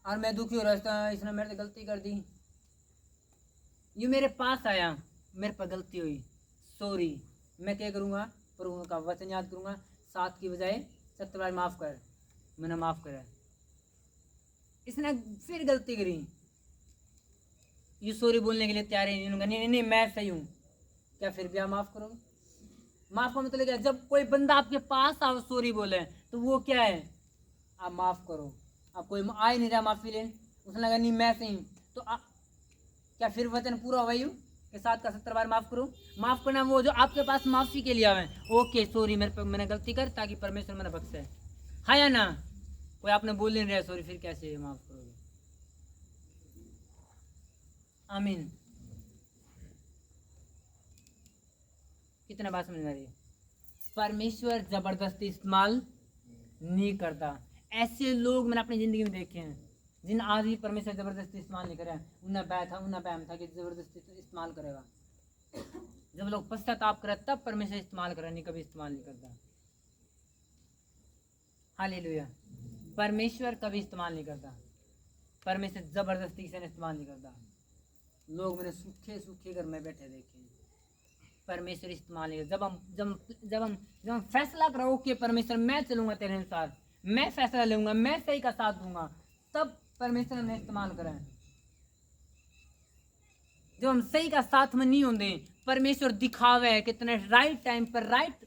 और मैं दुखी हो रहा था, इसने मेरे से गलती कर दी, ये मेरे पास आया, मेरे पर गलती हुई, सॉरी, मैं क्या करूँगा, प्रभु का वचन याद करूँगा, 7 की बजाय 70 बार माफ कर, मैंने माफ करा। इसने फिर गलती करी, ये सॉरी बोलने के लिए तैयार ही नहीं, नहीं नहीं मैं सही हूँ, क्या फिर भी आप माफ करोगे। माफ का मतलब क्या, जब कोई बंदा आपके पास आओ सॉरी बोले तो वो क्या है, आप माफ करो। अब कोई आ ही नहीं रहा माफी लेने, उसने लगा नहीं मैं सही हूँ, तो क्या फिर वचन पूरा हुआ यूँ कि 7 का 70 बार माफ करो। माफ करना वो जो आपके पास माफी के लिए आवे, ओके सॉरी मैंने गलती कर ताकि परमेश्वर मैंने बख्शे, हाँ या ना। कोई आपने बोल नहीं रहा सॉरी, फिर कैसे माफ करोगे। आमीन। कितना बात समझ में आ रही है। परमेश्वर जबरदस्ती इस्तेमाल नहीं करता। ऐसे लोग मैंने अपनी जिंदगी में देखे हैं जिन आज भी परमेश्वर जबरदस्ती इस्तेमाल नहीं करे, उन्हें बैम था कि जबरदस्ती इस्तेमाल करेगा। जब लोग पश्चाताप करे तब परमेश्वर इस्तेमाल करे, नहीं कभी इस्तेमाल नहीं करता। हालेलुया। परमेश्वर कभी इस्तेमाल नहीं करता। परमेश्वर जबरदस्ती से इस्तेमाल नहीं करता। लोग मैंने सूखे सूखे घर में बैठे देखे, परमेश्वर इस्तेमाल नहीं करता। जब हम फैसला करो कि परमेश्वर मैं चलूंगा तेरे अनुसार, मैं फैसला लूंगा, मैं सही का साथ दूंगा, तब परमेश्वर ने इस्तेमाल करा है। जब हम सही का साथ में नहीं होंगे, परमेश्वर दिखावे है कि तूने राइट टाइम पर राइट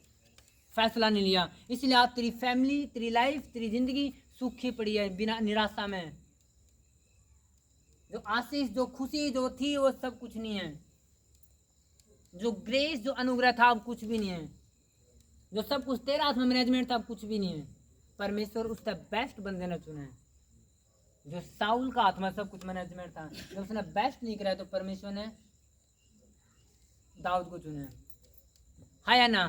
फैसला नहीं लिया, इसलिए आप तेरी फैमिली, तेरी लाइफ, तेरी जिंदगी सूखी पड़ी है, बिना निराशा में। जो आशीष, जो खुशी जो थी वो सब कुछ नहीं है। जो ग्रेस, जो अनुग्रह था अब कुछ भी नहीं है। जो सब कुछ तेरा हाथ में मैनेजमेंट था अब कुछ भी नहीं है। परमेश्वर उसका बेस्ट बंदे ने चुना है। जो साउल का हाथ में सब कुछ मैनेजमेंट था, जब उसने बेस्ट नहीं कराया तो परमेश्वर ने दाऊद को चुना है या ना।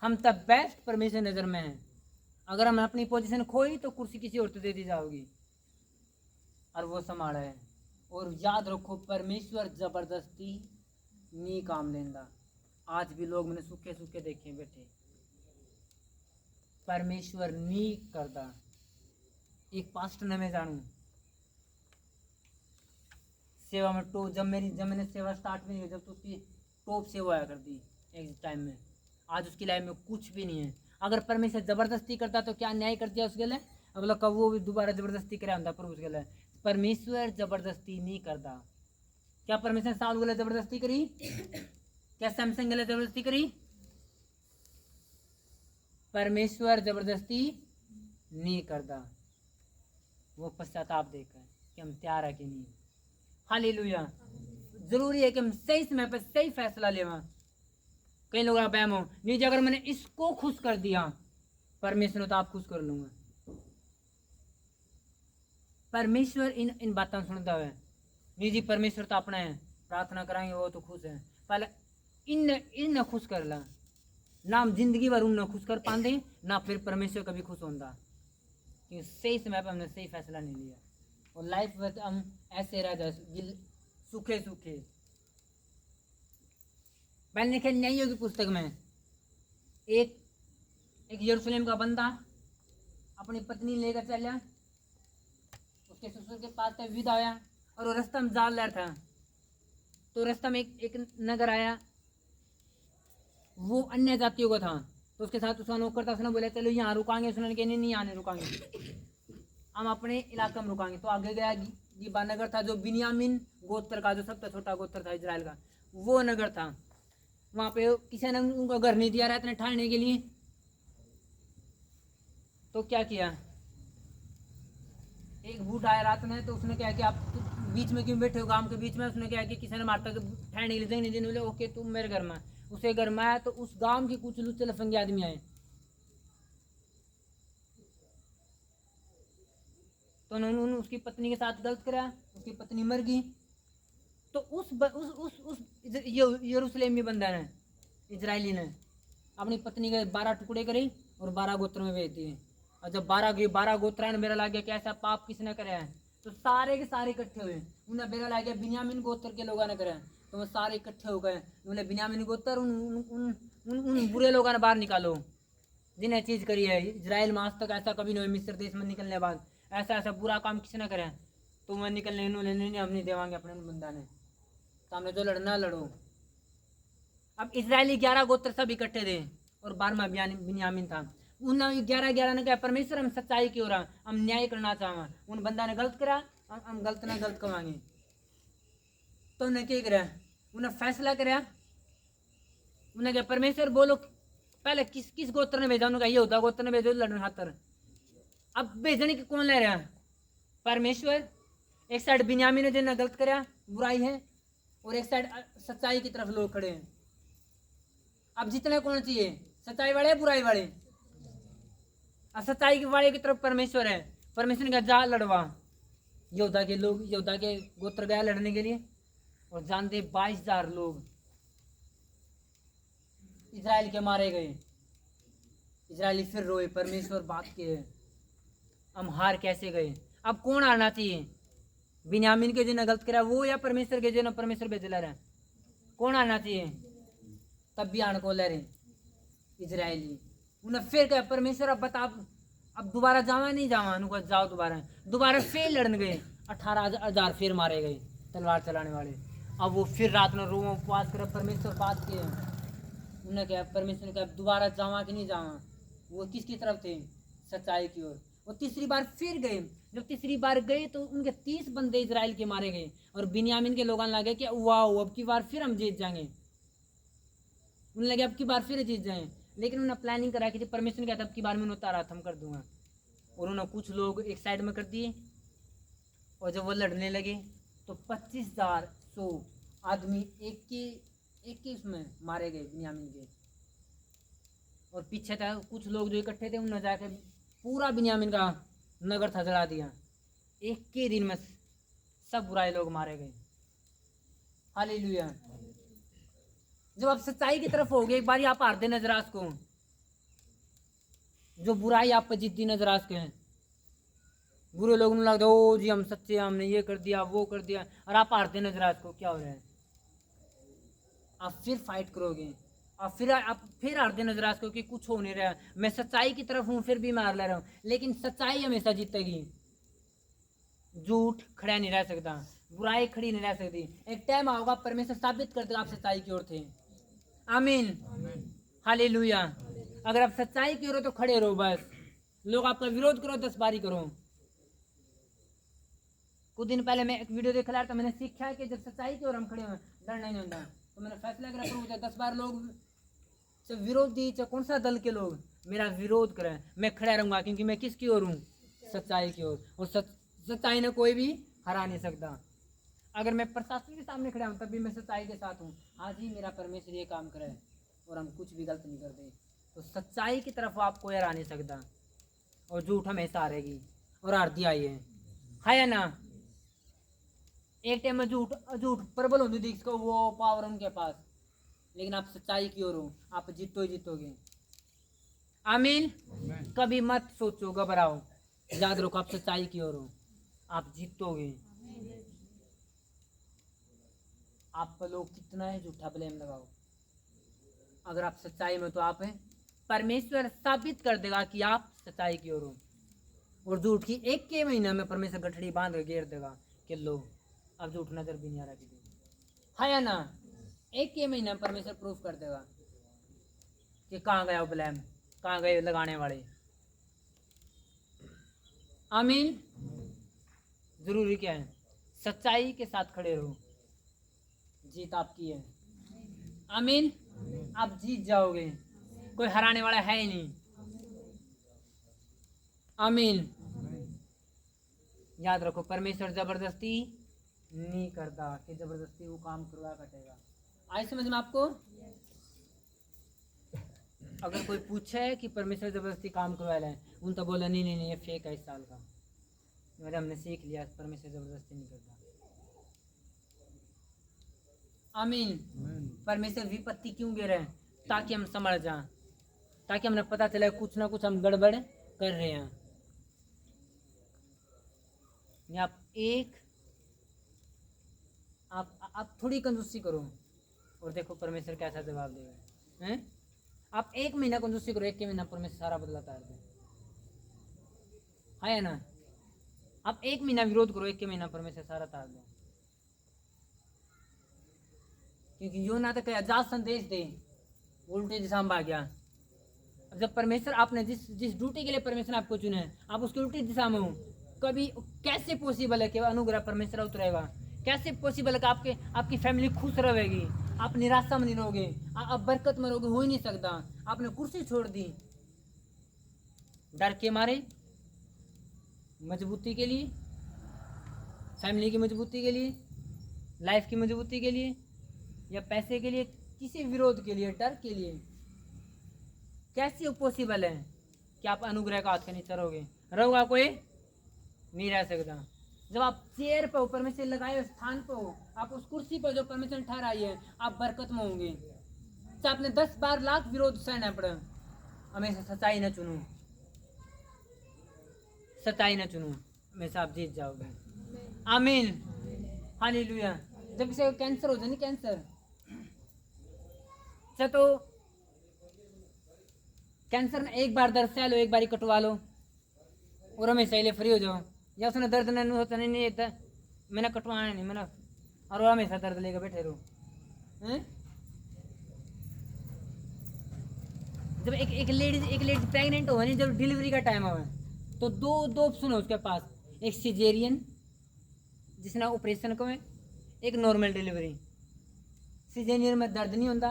हम तब बेस्ट परमेश्वर नजर में है। अगर हम अपनी पोजीशन खोई तो कुर्सी किसी और को दे दी जाओगी, और वो संभाला है। और याद रखो, परमेश्वर जबरदस्ती नहीं काम लेंदा। आज भी लोग मैंने सूखे सूखे देखे बैठे, परमेश्वर नहीं करता। एक पास्टर ने मैं जानू सेवा में जब मैंने सेवा स्टार्ट में की, जब तो उसकी टॉप सेवा आया करती एक टाइम में। आज उसकी लाइफ में कुछ भी नहीं है। अगर परमेश्वर जबरदस्ती करता तो क्या न्याय कर दिया उसके लिए? अगला कब वो भी दोबारा जबरदस्ती कराया होता प्रभु उसके लिए। परमेश्वर जबरदस्ती नहीं करता। क्या परमेश्वर साउल गले जबरदस्ती करी? क्या सैमसंग गले जबरदस्ती करी? परमेश्वर जबरदस्ती नहीं करता। वो पश्चाताप देखा कि हम तैयार है कि नहीं। हालेलुया। जरूरी है कि हम सही समय पर सही फैसला लेवा। कई लोग आप बहम हो नहीं जी, अगर मैंने इसको खुश कर दिया परमेश्वर तो आप खुश कर लूंगा। परमेश्वर इन बातों सुनता है नहीं जी, परमेश्वर तो अपना है, प्रार्थना कराएंगे वो तो खुश है। पहले इन खुश कर ला ना, हम जिंदगी भर उन खुश कर पाते ना, फिर परमेश्वर कभी खुश होता। क्योंकि सही समय पर हमने सही फैसला नहीं लिया और लाइफ में हम ऐसे रह जाए सूखे सूखे। मैंने लिखे न्यायियों की पुस्तक में एक यरूशलेम का बंदा अपनी पत्नी लेकर चला, उसके ससुर के पास से विदा आया और वो रास्ता में जा रहा था। तो रास्ता में एक नगर आया, वो अन्य जातियों का था। तो उसके साथ उसका नौकर था, उसने बोला चलो यहाँ रुकांगे। उसने कहा नहीं यहाँ नहीं रुकांगे, हम अपने इलाके में रुकांगे। तो आगे गया गिबा नगर था, जो बिन्यामीन गोत्र का, जो सबसे छोटा गोत्र था इजराइल का, वो नगर था। वहाँ पे किसी ने उनको घर नहीं दिया रहते ठहरने के लिए। तो क्या किया, एक भूत आया रात में, तो उसने क्या किया, आप बीच में क्यों बैठे हो गांव के बीच में? उसने क्या किया, किसी ने मारता ठहरने के लिए जगह नहीं देने बोले, ओके तुम मेरे घर में। उसे घर में आया तो उस गांव के कुछ लुच्चे लफंगे आदमी आए, तो उन्होंने उसकी पत्नी के साथ गलत करा, उसकी पत्नी मर गई। तो उस यरूशलेमी बंदा ने, इजरायली ने अपनी पत्नी के 12 टुकड़े करे और 12 गोत्र में भेज दिए। और जब 12 गोत्रा ने बेरा ला गया कि ऐसा पाप किसने कराया है, तो सारे के सारे इकट्ठे हुए। उन्हें बेरा ला गया बिन्यामीन गोत्र के लोगों ने कराया, तो वो सारे इकट्ठे हो गए। उन्हें बिन्यामीन गोत्र उन बुरे लोगों ने बाहर निकालो जिन्हें चीज करी है। इजराइल में आज तक ऐसा कभी नहीं हुआ, मिस्र देश में निकलने के बाद ऐसा बुरा काम किसने करे, तो वह निकलने नहीं, हम नहीं देवांगे अपने बंदा ने, सामने जो लड़ना लड़ो। अब इजरायली 11 गोत्र सब इकट्ठे थे और 12वां बिन्यामीन था। उन 11 ने कहा परमेश्वर हम सच्चाई की हो रहा, हम न्याय करना चाहवा। उन बंदा ने गलत करा, हम गलत ना गलत कमांगे। तो उन्हें क्या करा, उन्हें फैसला करा। उन्हें क्या परमेश्वर बोलो पहले किस गोत्र ने भेजा? उन्होंने कहा यहूदा गोत्र ने भेजो लड़ने खातर। अब भेजने की कौन ले रहा? परमेश्वर। एक साइड बिन्यामीन ने जिन्हें गलत करा, बुराई है, और एक साइड सच्चाई की तरफ लोग खड़े हैं। अब जितने कौन चाहिए, सच्चाई वाले बुराई वाले? अब सच्चाई वाले की तरफ परमेश्वर है। परमेश्वर ने जा लड़वा। यहूदा के लोग, यहूदा के गोत्र गया लड़ने के लिए, और जानते 22,000 लोग इजराइल के मारे गए। इजराइली फिर रोए, परमेश्वर बात के हम हार कैसे गए? अब कौन हारना चाहिए, बिन्यामीन के जिन्हें गलत करा वो, या परमेश्वर के जिन्हें परमेश्वर पे जला रहा? कौन आना चाहिए? तब भी आने को ले रहे इजरायली। उन्हें फिर कहा परमेश्वर अब बता, अब दोबारा जावा नहीं जावा? उनको जाओ दोबारा फिर लड़न गए। 18,000 फिर मारे गए तलवार चलाने वाले। अब वो फिर रात में रो उपवास कर परमेश्वर बात किए। उन्होंने क्या परमेश्वर ने कहा दोबारा जावा कि नहीं जावा। वो किसकी तरफ थे? सच्चाई की ओर। वो तीसरी बार फिर गए। जब तीसरी बार गए तो उनके 30 बंदे इजराइल के मारे गए और बिन्यामीन के लोग लगे कि वाह अब की बार फिर हम जीत जाएंगे। उन्हें लगे अब की बार फिर जीत जाएं, लेकिन उन्होंने प्लानिंग करा कि परमेश्वर ने कहा अब की बार में उतारा खत्म कर दूंगा। और उन्होंने कुछ लोग एक साइड में कर दिए और जब वो लड़ने लगे तो 25,100 आदमी एक ही उसमें मारे गए बिन्यामीन के। और पीछे था कुछ लोग जो इकट्ठे थे उन्होंने जाकर पूरा बिन्यामीन का नगर था जला दिया। एक के दिन में सब बुराई लोग मारे गए। हालेलुया। जब आप सच्चाई की तरफ होगे एक बार आप हारते नजरास को, जो बुराई आप पर जीतती नजरास के हैं, बुरे लोगों ने लगता ओ जी हम सच्चे, हमने ये कर दिया वो कर दिया, और आप हारते नजरास को। क्या हो रहा है? आप फिर फाइट करोगे, आप फिर हारते नजरास को कि कुछ हो नहीं रहा। मैं सच्चाई की तरफ हूं फिर भी मैं हार ले रहा हूं, लेकिन सच्चाई हमेशा जीतेगी। झूठ खड़ा नहीं रह सकता, बुराई खड़ी नहीं रह सकती। एक टाइम आओगा परमेश्वर साबित कर देगा आप सच्चाई की ओर थे। आमीन, हालेलुया। अगर आप सच्चाई की ओर हो तो खड़े रहो, बस लोग आपका विरोध करो 10 बारी करो। कुछ दिन पहले मैं एक वीडियो देख रहा था, मैंने सीखा कि जब सच्चाई की ओर हम खड़े हो डरना नहीं होता। तो मैंने फैसला करा प्रभु 10 बार लोग चाहे विरोधी चाहे कौन सा दल के लोग मेरा विरोध करें, मैं खड़ा रहूंगा, क्योंकि मैं किसकी ओर हूँ? सच्चाई की ओर। और सच्चाई ने कोई भी हरा नहीं सकता। अगर मैं प्रशासन के सामने खड़ा हूँ तब भी मैं सच्चाई के साथ हूँ। आज ही मेरा परमेश्वर ये काम करे और हम कुछ भी गलत नहीं करते, तो सच्चाई की तरफ आपको हरा नहीं सकता। और झूठ हमेशा हारेगी और हारती आई है या ना? एक टाइम में झूठ प्रबल होती थी, इसको वो पावर उनके पास, लेकिन आप सच्चाई की ओर हो, आप जीतोगे। आमीन। कभी मत सोचो घबराओ, याद रखो आप सच्चाई की ओर हो, आप जीतोगे। आप पर लोग कितना है झूठा ब्लेम लगाओ, अगर आप सच्चाई में तो आप हैं, परमेश्वर साबित कर देगा कि आप सच्चाई की ओर हो। और झूठ की एक के महीना में परमेश्वर गठड़ी बांध कर घेर देगा कि लो अब झूठ नजर भी नहीं आ रहा किसी, है या ना? एक के महीना में परमेश्वर प्रूफ कर देगा कि कहाँ गया वो ब्लेम, कहाँ गए लगाने वाले। आमीन। जरूरी क्या है? सच्चाई के साथ खड़े रहो, जीत आपकी है। आमीन। आप जीत जाओगे, कोई हराने वाला है ही नहीं। आमीन। याद रखो परमेश्वर जबरदस्ती नहीं करता कि जबरदस्ती वो काम करवा कटेगा। आई समझ में आपको? अगर कोई पूछे कि परमेश्वर जबरदस्ती काम करवा रहे हैं, उन तो बोला नहीं ये फेक है, इस साल का। मेरे हमने सीख लिया परमेश्वर जबरदस्ती नहीं करता। आमीन। परमेश्वर विपत्ति क्यों गिर रहे हैं? ताकि हम समझ जाएं, ताकि हमें पता चले कुछ ना कुछ हम गड़बड़ कर रहे हैं। आप थोड़ी कंजूसी करो और देखो परमेश्वर कैसा जवाब देगा, हैं? आप 1 महीना कंजूसी करो, 1 के महीना परमेश्वर सारा बदला तार दे, है ना? आप 1 महीना विरोध करो, 1 के महीना परमेश्वर सारा तार दे। क्योंकि यो ना तो कहे आजाद संदेश दे, उल्टे दिशा में भाग गया। अब जब परमेश्वर आपने जिस ड्यूटी के लिए परमेश्वर ने आपको चुना है, आप उसकी उल्टी दिशा में हो, कभी कैसे पॉसिबल है कि अनुग्रह परमेश्वर उतरेगा? कैसे पॉसिबल है कि आपकी फैमिली खुश रहेगी, आप निराशा में नहीं रहोगे, आप बरकत में रहोगे? हो ही नहीं सकता। आपने कुर्सी छोड़ दी डर के मारे, मजबूती के लिए, फैमिली की मजबूती के लिए, लाइफ की मजबूती के लिए, या पैसे के लिए, किसी विरोध के लिए, डर के लिए? कैसे पॉसिबल है कि आप अनुग्रह का हाथ के नीचे रहोगा? कोई नहीं रह सकता। जब आप चेयर पे हो, परमेश्वर लगाए स्थान पे हो, आप उस कुर्सी पर जो परमेश्वर ठहराई है, आप बरकत में होंगे। चाहे आपने 10 बार लाख विरोध सहना पड़े, हमेशा सच्चाई न चुनो, सच्चाई न चुनो, हमेशा आप जीत जाओगे। आमीन, हालेलुया। जब किसी को कैंसर हो जाए, नहीं कैंसर से, तो कैंसर में एक बार दर्द सह लो, एक बार कटवा लो और हमेशा लिए फ्री हो जाओ। या उसने दर्द नहीं होता नहीं होता, मैंने कटवाया नहीं मैंने, और वो हमेशा दर्द लेकर बैठे रहो हैं? जब एक लेडीज प्रेग्नेंट हो नहीं, जब डिलीवरी का टाइम हो तो दो ऑप्शन है उसके पास, एक सिजेरियन जिसने ऑपरेशन को है, एक नॉर्मल डिलीवरी। सिजेरियन में दर्द नहीं होता,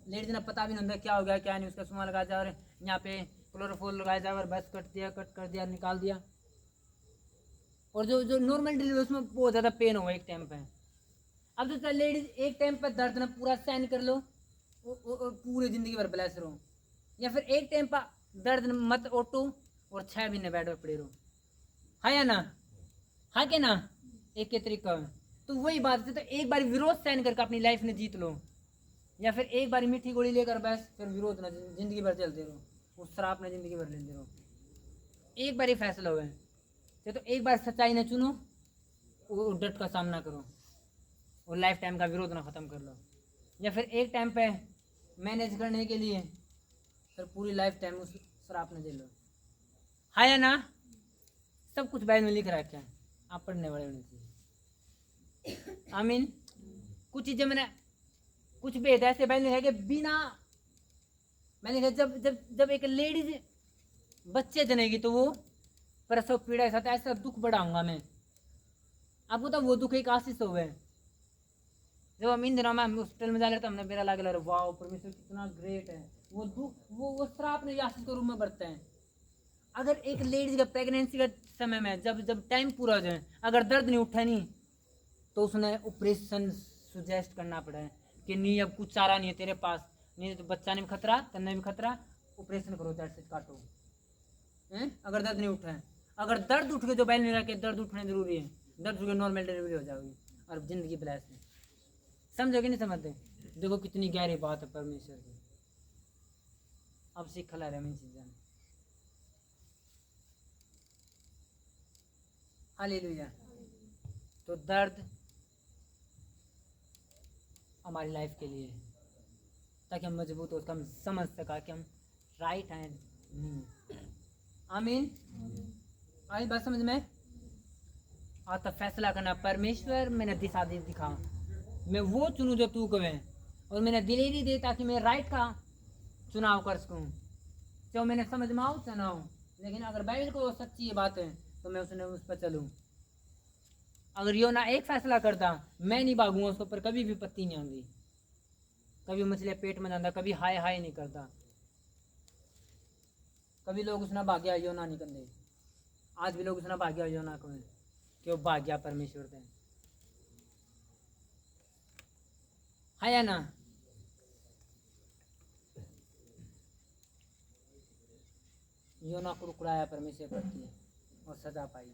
लेडीज ने पता भी नहीं होता क्या हो गया क्या नहीं, उसका सुमा लगा जाए और यहाँ पे क्लोरोफॉल लगाया जाए और बस कट कर दिया निकाल दिया। और जो नॉर्मल डिलीवरी उसमें बहुत ज़्यादा पेन होगा एक टाइम पे। अब तो लेडीज एक टाइम पर दर्द ना पूरा सहन कर लो और पूरी ज़िंदगी भर ब्लेस रहो, या फिर एक टाइम पर दर्द मत ओटो और 6 महीने बेड पर पड़े रहो। हाँ या ना? हाँ क्या ना? एक के तरीका है। तो वही बात है, तो एक बार विरोध सहन करके अपनी लाइफ में जीत लो, या फिर एक बार मीठी गोली लेकर बस फिर विरोध ना जिंदगी भर चलते रहो, उस शराब में जिंदगी भर लेते रहो। एक बार ही फैसला हुआ है, तो एक बार सच्चाई न चुनो और डट का सामना करो और लाइफ टाइम का विरोध ना ख़त्म कर लो, या फिर एक टाइम पे मैनेज करने के लिए फिर पूरी लाइफ टाइम उस शराब में झेलो। हाँ या ना? सब कुछ बाइबल में लिख रखा है, आप पढ़ने वाले होने चाहिए। आमीन। कुछ चीज़ें मैंने कुछ भेद ऐसे बाइबल में है कि बिना मैंने कहा जब एक लेडीज बच्चे जनेगी तो वो प्रसव पीड़ा के साथ ऐसा दुख बढ़ाऊंगा मैं आपको, तो वो दुख एक आशीष हो गए। जब हम इन दिनों में हम हॉस्पिटल में जा रहे थे, हमने मेरा लगा वाह परमेश्वर कितना ग्रेट है, वो दुख वो श्राप ने आशीष के रूप में बढ़ते हैं। अगर एक लेडीज का प्रेगनेंसी के समय में जब टाइम पूरा हो जाए अगर दर्द नहीं उठा नहीं तो उसने ऑपरेशन सुजेस्ट करना पड़ा है कि नहीं अब कुछ चारा नहीं है तेरे पास, नहीं तो बच्चा ने भी खतरा तन्ने भी खतरा, ऑपरेशन करो दर्द से काटो हैं। अगर दर्द नहीं उठा है, अगर दर्द उठ के जो बैल नहीं रखे दर्द उठने जरूरी है, दर्द उठ के नॉर्मल डिलीवरी हो जाएगी और जिंदगी ब्लेस है। समझोगे नहीं समझते? देखो कितनी गहरी बात है परमेश्वर की। अब सीख ला रहे हैं इन चीज़ें। हालेलुया। तो दर्द हमारी लाइफ के लिए ताकि हम मजबूत हो, हम समझ सका कि हम राइट हैं। आमीन। आई बात समझ में? और तब फैसला करना परमेश्वर मैंने दिशा दे दिखा, मैं वो चुनूँ जो तू कहे, और मैंने दिलेरी दे ताकि मैं राइट का चुनाव कर सकूँ, चाहे मैंने समझ में आओ चाहे ना हो। लेकिन अगर बाइबल को सच्ची ये बात है तो मैं उसने उस पर चलूँ। अगर योना एक फैसला करता मैं नहीं भागूंगा उसके ऊपर, कभी भी पत्ती नहीं आती, कभी मछलियाँ पेट में जाता, कभी हाय हाय नहीं करता, कभी लोग उसने भाग्या योना नहीं करते। आज भी लोग उसने भाग्या योना को कि वो भाग्या परमेश्वर थे। है या ना? योना को रुकड़ाया परमेश्वर करती है और सजा पाई।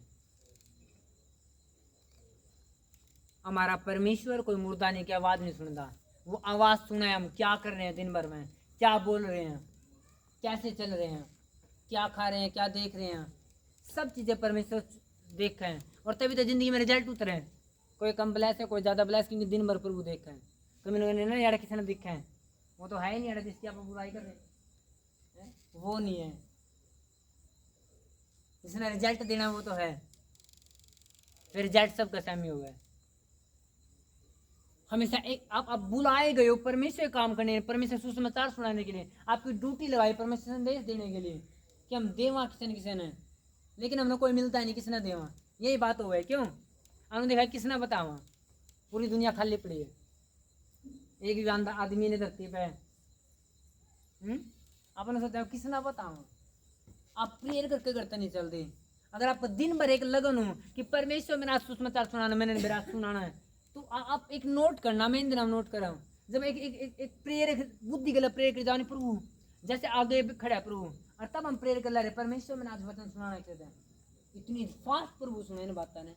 हमारा परमेश्वर कोई मुर्दाने की आवाज़ नहीं सुनता, वो आवाज़ सुने हम क्या कर रहे हैं दिन भर में, क्या बोल रहे हैं, कैसे चल रहे हैं, क्या खा रहे हैं, क्या देख रहे हैं, सब चीज़ें परमेश्वर देख रहे हैं। और तभी तो ज़िंदगी में रिजल्ट उतरे हैं। कोई कम ब्लैस है कोई ज़्यादा ब्लैस, क्योंकि दिन भर प्रभु देख रहे हैं। कभी लोगों ने ना यार किसी ने दिखा है, वो तो है ही नहीं यार जिसकी आप बुराई कर रहे हैं, वो नहीं है। जिसने रिजल्ट देना वो तो है, फिर रिजल्ट सबका सहमी हो गया। हमेशा एक आप बुलाए गए हो परमेश्वर काम करने, परमेश्वर सुसमाचार सुनाने के लिए, आपकी ड्यूटी लगाई परमेश्वर संदेश देने के लिए कि हम देवा किसी न किसी ने, लेकिन हमने कोई मिलता नहीं किसने देवा। यही बात हो गई। क्यों? हमने देखा किसने बतावा, पूरी दुनिया खाली पड़ी है, एक भी आदमी ने धरती पे आपने सोचा किसने बतावा। आप प्रेयर करके करते नहीं चलते। अगर आप दिन भर एक लगन हो कि परमेश्वर मेरा सुसमाचार सुनाना, मैंने मेरा सुनाना है, तो आप एक नोट करना, मैं इन दिनों नोट कर रहा हूँ। जब एक प्रेयर बुद्धि गलत प्रेयर कर जाओ प्रभु जैसे आगे खड़ा है प्रभु, और तब हम प्रेयर कर रहे परमेश्वर मैंने आज वचन सुनाना चाहते हैं, इतनी फास्ट प्रभु सुने इन बातें ने।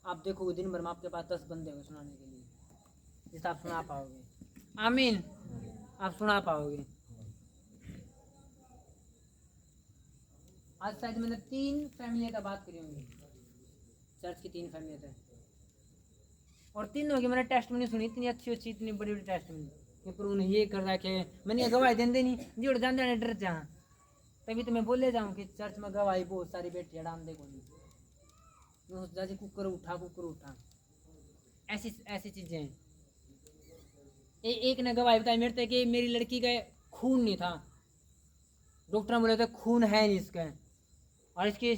आप देखोगे दिन भर में आपके पास 10 बंदे हो सुनाने के लिए, जिससे आप सुना पाओगे। आमीन। आप सुना पाओगे। आज शायद मैंने 3 फैमिली का बात करी होंगी, चर्च की 3 फैमिली थे, और तीनों की मैंने टेस्टमनी सुनी, इतनी अच्छी अच्छी इतनी बड़ी बड़ी टेस्टमनी कि प्रभु ने ये कर रखे। मैंने गवाही देने नहीं जोड़ जान जाने डर जहाँ, तभी तो मैं बोले जाऊँ कि चर्च में गवाही बहुत सारी बैठी है, डाम देखो नहीं जैसे कुकर उठा, ऐसी ऐसी चीजें हैं। एक ने गवाही बताई मेरे से कि मेरी लड़की का खून नहीं था, डॉक्टर बोले थे खून है नहीं इसका, और इसके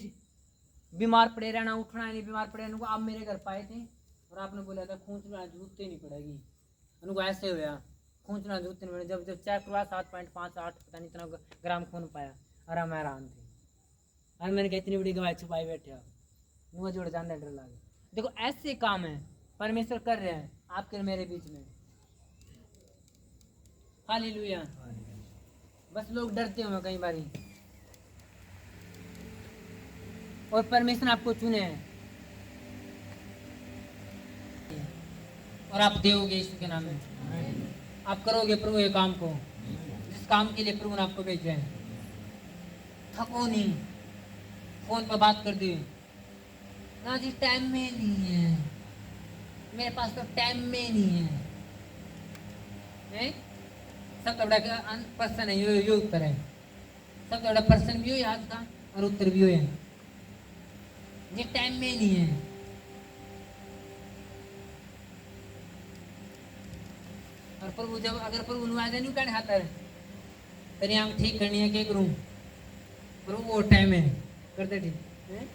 बीमार पड़े रहना, उठना नहीं, बीमार पड़े रहना। आप मेरे घर पाए थे और आपने बोला था खून चुना जूतते नहीं पड़ेगी, उनको ऐसे हुआ खून चुना जूतते नहीं पड़े। जब चेक करवा 7.58 पता नहीं इतना ग्राम खून पाया, आराम हैरान थे। और मैंने कहा इतनी बड़ी गवाही छुपाई बैठे आप, मुँह जोड़ जाने डर लगे। देखो ऐसे काम है परमेश्वर कर रहे हैं आपके मेरे बीच में। हालेलुया। बस लोग डरते होंगे कई बारी, और परमेश्वर आपको चुने हैं और आप दोगे यीशु के नाम में, आप करोगे प्रभु ये काम को, जिस काम के लिए प्रभु ने आपको भेजा है। थको नहीं, फोन पर बात कर दी ना जी, टाइम में नहीं है, मेरे पास तो टाइम में नहीं है, नहीं? सबसे बड़ा पर्सन है ये उत्तर है, सबसे बड़ा पर्सन भी हो आज का और उत्तर भी हो, ये टाइम में नहीं है। और प्रभु जब अगर प्रभु नुआजा नहीं करने हाथ तेरी आंख ठीक करनी है, क्या करूं प्रभु, वो टाइम है करते ठीक है?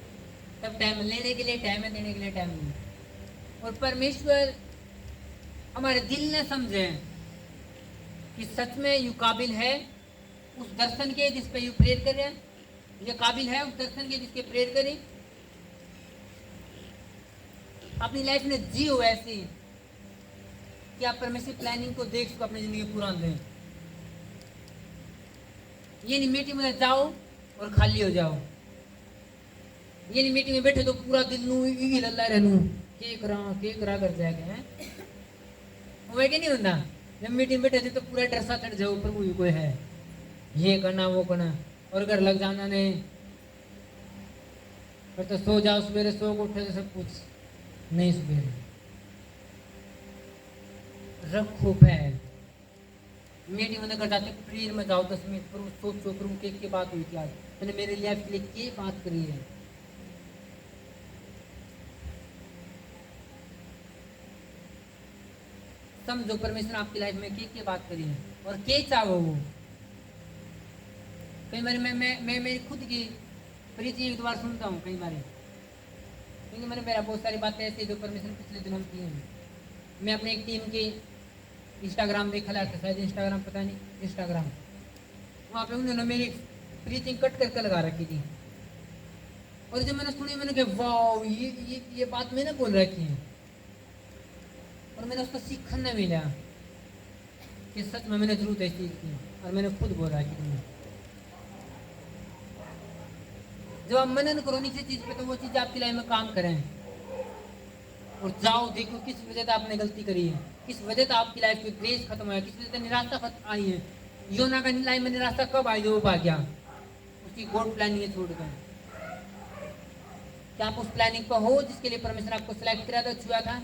तब टाइम लेने के लिए टाइम है, देने के लिए टाइम नहीं। और परमेश्वर हमारे दिल ने समझे कि सच में यू काबिल है उस दर्शन के जिस पे यू प्रेयर कर रहे हैं, ये काबिल है उस दर्शन के जिसके प्रेयर करें। अपनी लाइफ में जियो ऐसी कि आप परमेश्वर प्लानिंग को देख सको, अपनी जिंदगी पूरा दें। ये नहीं मीटिंग में जाओ और खाली हो जाओ, ये नहीं मीटिंग में बैठे तो पूरा दिन नू ही लल्ला रहनू के करा कर जाएगा है वो क्या नहीं होता। जब मीटिंग बैठे थे तो पूरा डर सा चढ़ जाओ, प्रभु कोई है, ये करना वो करना, और घर लग जाना नहीं, फिर तो सो जाओ, सवेरे सो को उठे तो सब कुछ नहीं, सवेरे रखो पैर। मीटिंग में कर जाते प्रेयर में जाओ 10 मिनट, प्रभु सोचो प्रभु के बात हुई थी आज, मैंने मेरे लाइफ के लिए क्या बात करी है। समझो परमेश्वर आपकी लाइफ में क्या बात करी है और क्या चाहो वो। कई बार मैं मेरी खुद की प्रीचिंग एक दो बार सुनता हूँ कई बार, क्योंकि मैंने मेरा बहुत सारी बातें ऐसी जो परमेश्वर पिछले दिनों की हैं। मैं अपने एक टीम की इंस्टाग्राम देखा था, शायद इंस्टाग्राम पता नहीं, इंस्टाग्राम वहाँ पे उन्होंने मेरी प्रीचिंग कट करके लगा रखी थी, और जब मैंने सुनी मैंने कहा वाह ये बात मैंने बोल रखी है, और मैंने उसको सीखने मिला कि सच में मैंने जरूरत है इस चीज़ की, और मैंने खुद बोला कि जब आप मनन करो किसी चीज़ पे तो वो चीज़ आपकी लाइफ में काम करें, और जाओ देखो किस वजह से आपने गलती करी है, किस वजह से आपकी लाइफ में ग्रेस खत्म हुआ है, किस वजह से निराशा आई है। योना का लाइफ में निराशा कब आई, जो भाग गया, उसकी गॉड प्लानिंग छोड़ कर। क्या आप उस प्लानिंग पर हो जिसके लिए परमेश्वर आपको सिलेक्ट किया था, छुआ था,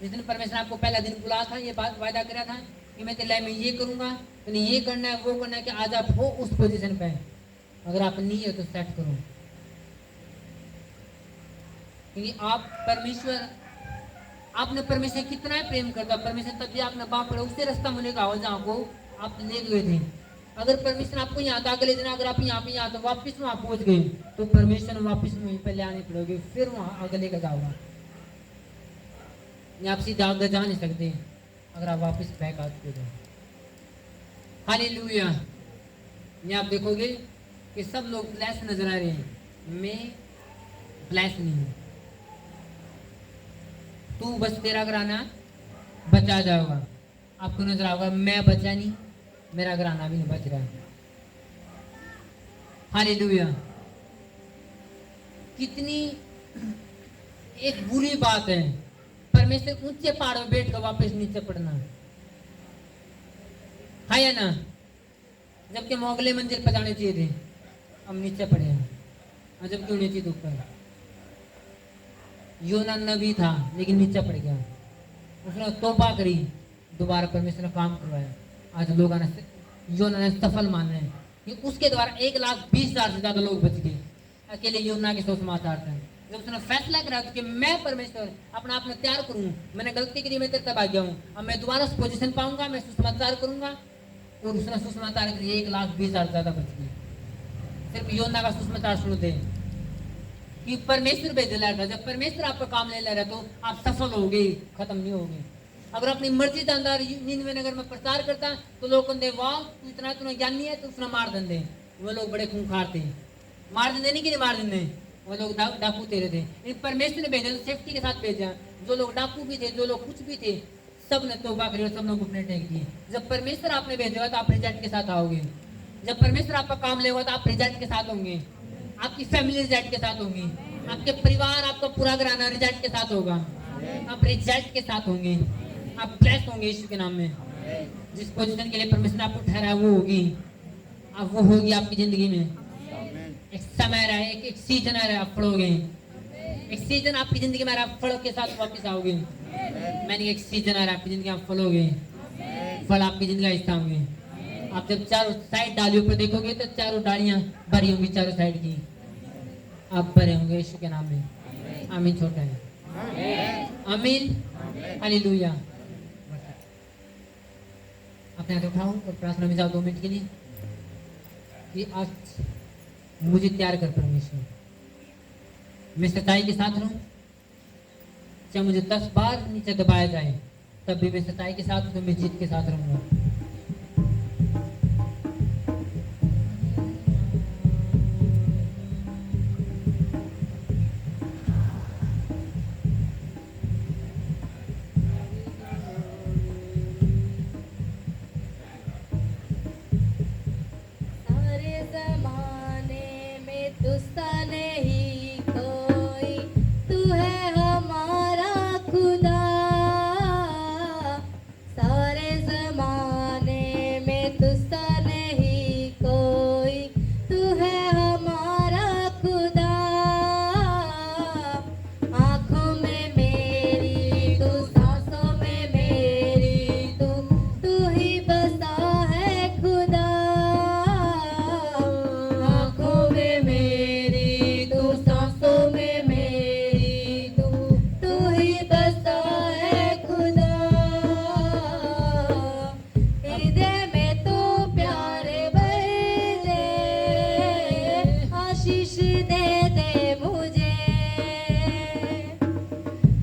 जिस दिन परमेश्वर आपको पहला दिन बुलाया था, ये बात वायदा करा था कि मैं तेरी लाइफ में ये करूंगा, तो नहीं ये करना है वो करना है, कि आज आप हो उस पोजीशन पे। अगर आप नहीं हो तो सेट करो, क्योंकि आप परमेश्वर, आपने परमेश्वर कितना है प्रेम करता, परमेश्वर तभी आपने बाप पड़ा उससे रास्ता मिलेगा हो जहाँ को आप ले गए थे। अगर परमेश्वर आपको यहाँ तक ले देना, अगर आप यहाँ पे यहाँ तो वापिस वहाँ पहुँच गए तो परमेश्वर वापिस वहीं पे ले आने पड़ोगे, फिर वहाँ आगे लेकर जाओगा। आप सीधा आगे जा नहीं सकते अगर आप वापिस बैक आते हो। हालेलुया। ये आप देखोगे कि सब लोग ब्लेस नजर आ रहे हैं, मैं ब्लेस नहीं हूँ। तू बस तेरा घराना बचा जाओगा, आपको नजर आएगा मैं बचा नहीं, मेरा घराना भी नहीं बच रहा। हालेलुया। कितनी एक बुरी बात है परमेश्वर ऊंचे पहाड़ में बैठ कर वापस नीचे पड़ना, है या ना? जबकि हम अगले मंजिल पर जाने चाहिए थे, हम नीचे पड़े हैं, और जबकि होने चाहिए ऊपर। योना नबी था लेकिन नीचे पड़ गया, उसने तौबा करी, दोबारा परमेश्वर ने काम करवाया। आज लोग योना ने सफल मान रहे हैं कि उसके द्वारा 1,20,000 से ज्यादा लोग बच गए। अकेले योना के 100 समाचार थे, जब उसने फैसला करा कि मैं परमेश्वर अपना आप में तैयार करूं, मैंने गलती की, मैं तेरे तब आ गया हूं, अब मैं दोबारा उस पोजीशन पाऊंगा, मैं सुसमाचार करूंगा। और उसने सुसमाचार के लिए 1,20,000 ज्यादा बच गए। सिर्फ योना का सुसमाचार सुन दे कि परमेश्वर भेज ला रहा। जब परमेश्वर आपका काम ले ले रहा तो आप सफल हो गए, खत्म नहीं हो गए। अगर अपनी मर्जी जानदार निन्वे नगर में प्रचार करता तो लोग कहते वाह तू इतना तूने ज्ञानी है, तो उसने मार देंगे। वो लोग बड़े खूंखार थे, मार देंगे नहीं कि मार देंगे, वो लोग डाकू तेरे थे। इन परमेश्वर ने भेजा तो सेफ्टी के साथ भेजा। जो लोग डाकू भी थे, जो लोग कुछ भी थे, सब ने तौबा करी और सब लोग घुटने टेक दिए। जब परमेश्वर आपने भेजा तो आप रिजल्ट के साथ आओगे। जब परमेश्वर आपका काम लेगा तो आप रिजल्ट के साथ होंगे, आपकी फैमिली रिजल्ट के साथ होंगी, आपके परिवार, आपका पूरा घराना रिजल्ट के साथ होगा। आप रिजल्ट के साथ होंगे, आप ब्लेस्ड होंगे यीशु के नाम में। जिस पोजीशन के लिए परमेश्वर ने आपको ठहराया वो होगी, अब वो होगी आपकी जिंदगी में। एक समय रहा है, एक सीजन आ रहा है, आप फलोगे। एक सीजन आपकी जिंदगी में आ रहा है, आप फलों के साथ वापस आओगे। मैंने एक सीजन आ रहा है आपकी जिंदगी, आप फलोगे, फल आपकी जिंदगी का हिस्सा होंगे। आप जब चारों साइड डालियों पर देखोगे तो चारों डालियां भरी होंगी, चारों साइड की आप भरे होंगे यीशु के नाम में। आमीन। छोटा है आमीन, हालेलुया। अपने हाथ उठाओ और प्रार्थना में जाओ 2 मिनट के लिए कि आज मुझे तैयार कर परमेश्वर, मैं सच्चाई के साथ रहूं। चाहे मुझे 10 बार नीचे दबाया जाए तब भी मैं सच्चाई के साथ, तो मैं जीत के साथ रहूंगा। सारे जमाने में तुझसा नहीं कोई, तू है हमारा खुदा। सारे जमाने में तुझसा नहीं कोई, तू है हमारा खुदा। आँखों में मेरी तू, सांसों में मेरी तू, तू ही बसा है खुदा। आँखों में मेरी तू, सांसों में मेरी तू, तू ही बसा है खुदा। हृदय में तो प्यारे भर दे, आशीष दे दे मुझे।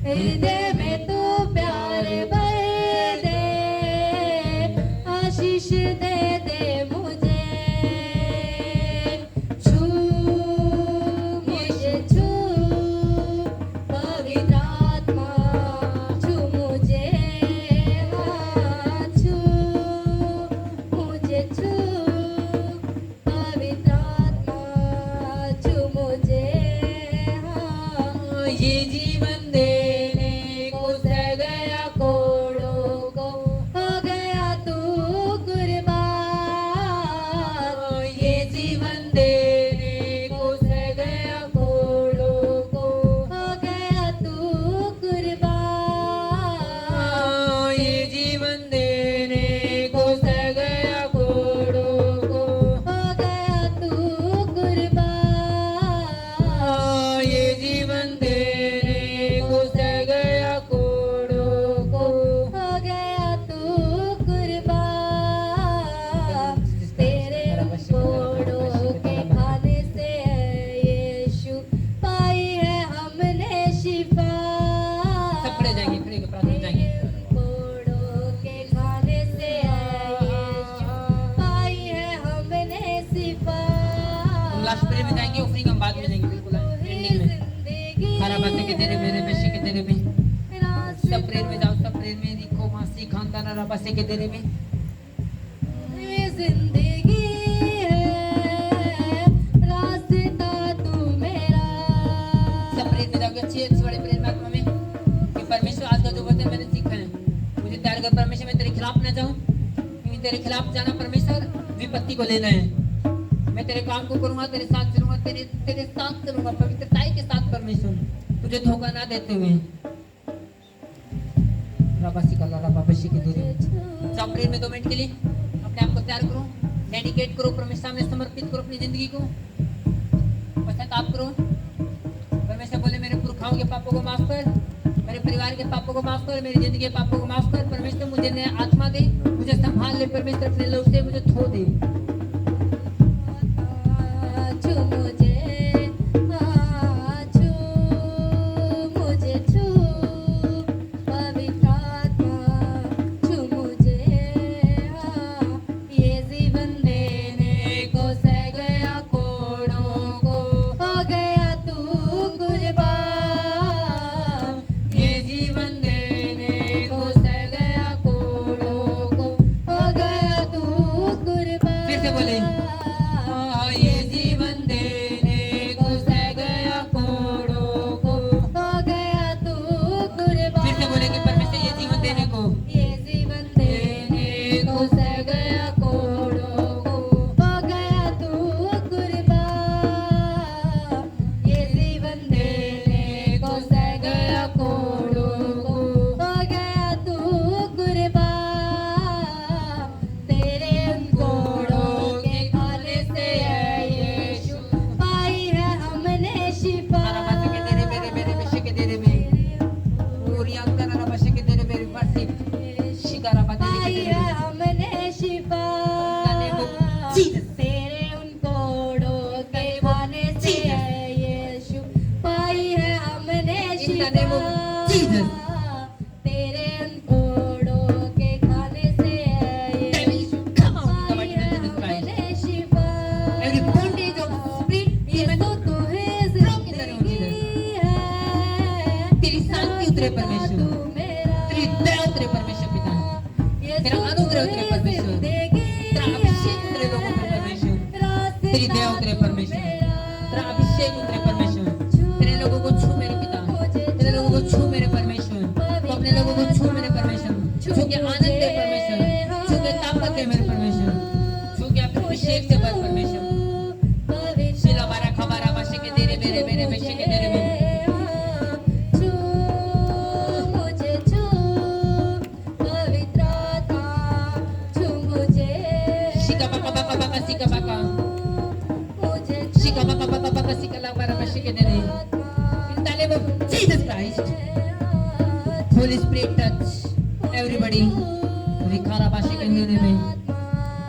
हृदय में तो प्यारे भर दे, आशीष दे दे मुझे। छू मुझे छू, पवित्र आत्मा छू मुझे। हाँ छू मुझे छू, पवित्र आत्मा छू मुझे। हाँ ये जीवन देने को सह गया कोड़ों को, हो गया तू कुर्बान। ये जीवन देने को सह गया कोड़ों को, हो गया तू कुर्बान। ये जीवन देने को सह गया कोड़ों को, हो गया तू कुर्बान। ये जीवन देने को सह गया कोड़ों को, हो गया तू कुर्बान। तेरे कोड़ों के खाने से यीशु पाई है हमने शिफा। सब खड़े जाएंगे, खड़े होकर प्रार्थना में जाएंगे। कोड़ों के खाने से यीशु पाई है हमने शिफा। हम लास्ट प्रेयर में जाएंगे, ऑफरिंग हम बाद में जाएंगे, बिल्कुल एंडिंग में। सारा बातें के तेरे मेरे पेशे के तेरे में, सब प्रेयर में जाओ, सब प्रेयर में रिको मासी खानता ना बासे के तेरे में। ये जिंदगी है, रास्ता तू मेरा। सब प्रेयर में जाओगे, अच्छे अच्छे बड़े प्रेयर में आत्मा में कि परमेश्वर आज का जो वचन मैंने सीखा है मुझे तैयार कर परमेश्वर। मैं तेरे खिलाफ ना जाऊं, क्योंकि तेरे खिलाफ जाना परमेश्वर विपत्ति को लेना है। मैं तेरे काम को करूंगा, तेरे साथ चलूंगा, तेरे साथ चलूंगा पवित्रताई के साथ परमेश्वर, तुझे धोखा ना देते हुए। रबासी का लाला बाबाशी की दूरी। सब प्रेयर में 2 मिनट के लिए अपने आप को तैयार करो, डेडिकेट करो, परमेश्वर सामने समर्पित करो अपनी जिंदगी को, पश्चाताप करो। परमेश्वर परमेश्वर बोले मेरे पुरखाओं के पापों को माफ कर, मेरे परिवार के पापों को माफ कर, मेरी जिंदगी के पापों को माफ कर। परमेश्वर मुझे नया आत्मा दे, मुझे संभाल ले परमेश्वर, अपने लोग से मुझे धो दे। छू मुझे, छू मुझे, छू पवित्र आत्मा, छू मुझे, ये जीवन देने को सह गया कोड़ों को, हो गया तू कुर्बान। ये जीवन देने को सह गया कोड़ों को, हो गया तू कुर्बान। फिर से बोले ये जीवन देने को सह गया कोड़ों को, हो गया तू कुर्बान। फिर से बोले कि परमेश्वर ये जीवन देने को, ये जीवन देने को सह गया कोड़ों को, हो गया तू कुर्बान। ये जीवन देने को सह गया कोड़ों को, हो गया तू कुर्बान। तेरे उन कोड़ों के खाने से है यीशु, पाई है हमने शिफा। आराम से के तेरे मेरे बशे के तेरे में पूरी अंतर आराम से के तेरे मेरे वर्षिप शिकारा बातें पाई के है तेरे हमने शिफा। Jesus. तेरे उन कोड़ों के खाने से है यीशु, पाई है हमने In the name of Shifa. Jesus. तेरे उन कोड़ों के खाने से है यीशु, Come on, the pi mighty है name of Jesus Christ. हमने शिफा। Every bondage of spirit, ये demon, तो तू है Broken in the name of जिंदगी है, तेरी शांति उतरे परमेश्वर, तू मेरा, तेरी दया उतरे परमेश्वर पिता, ये तेरा तो अनुग्रह तू उतरे है परमेश्वर, जिंदगी तेरा अभिषेक उतरे लोगों पर परमेश्वर, तेरी दया उतरे परमेश्वर, तेरा अभिषेक उतरे परमेश्वर, तेरे लोगों को छू मेरे पिता, तेरे लोगों को छू मेरे परमेश्वर, तो अपने लोगों को छू मेरे परमेश्वर, छू के आनंद दे परमेश्वर, छू के ताकत दे मेरे परमेश्वर, छू के अपने अभिषेक से भर परमेश्वर। शिला बारा खबारा बशे के तेरे मेरे बशे के तेरे में छू मुझे, छू पवित्र आत्मा, छू मुझे, शिका बाका बाका बाका शिका बाका मुझे शिका बाका बाका बाका शिका ला बारा बशे के तेरे। In the name of Jesus Christ, Holy Spirit touch everybody. रिखारा बाशे के तेरे में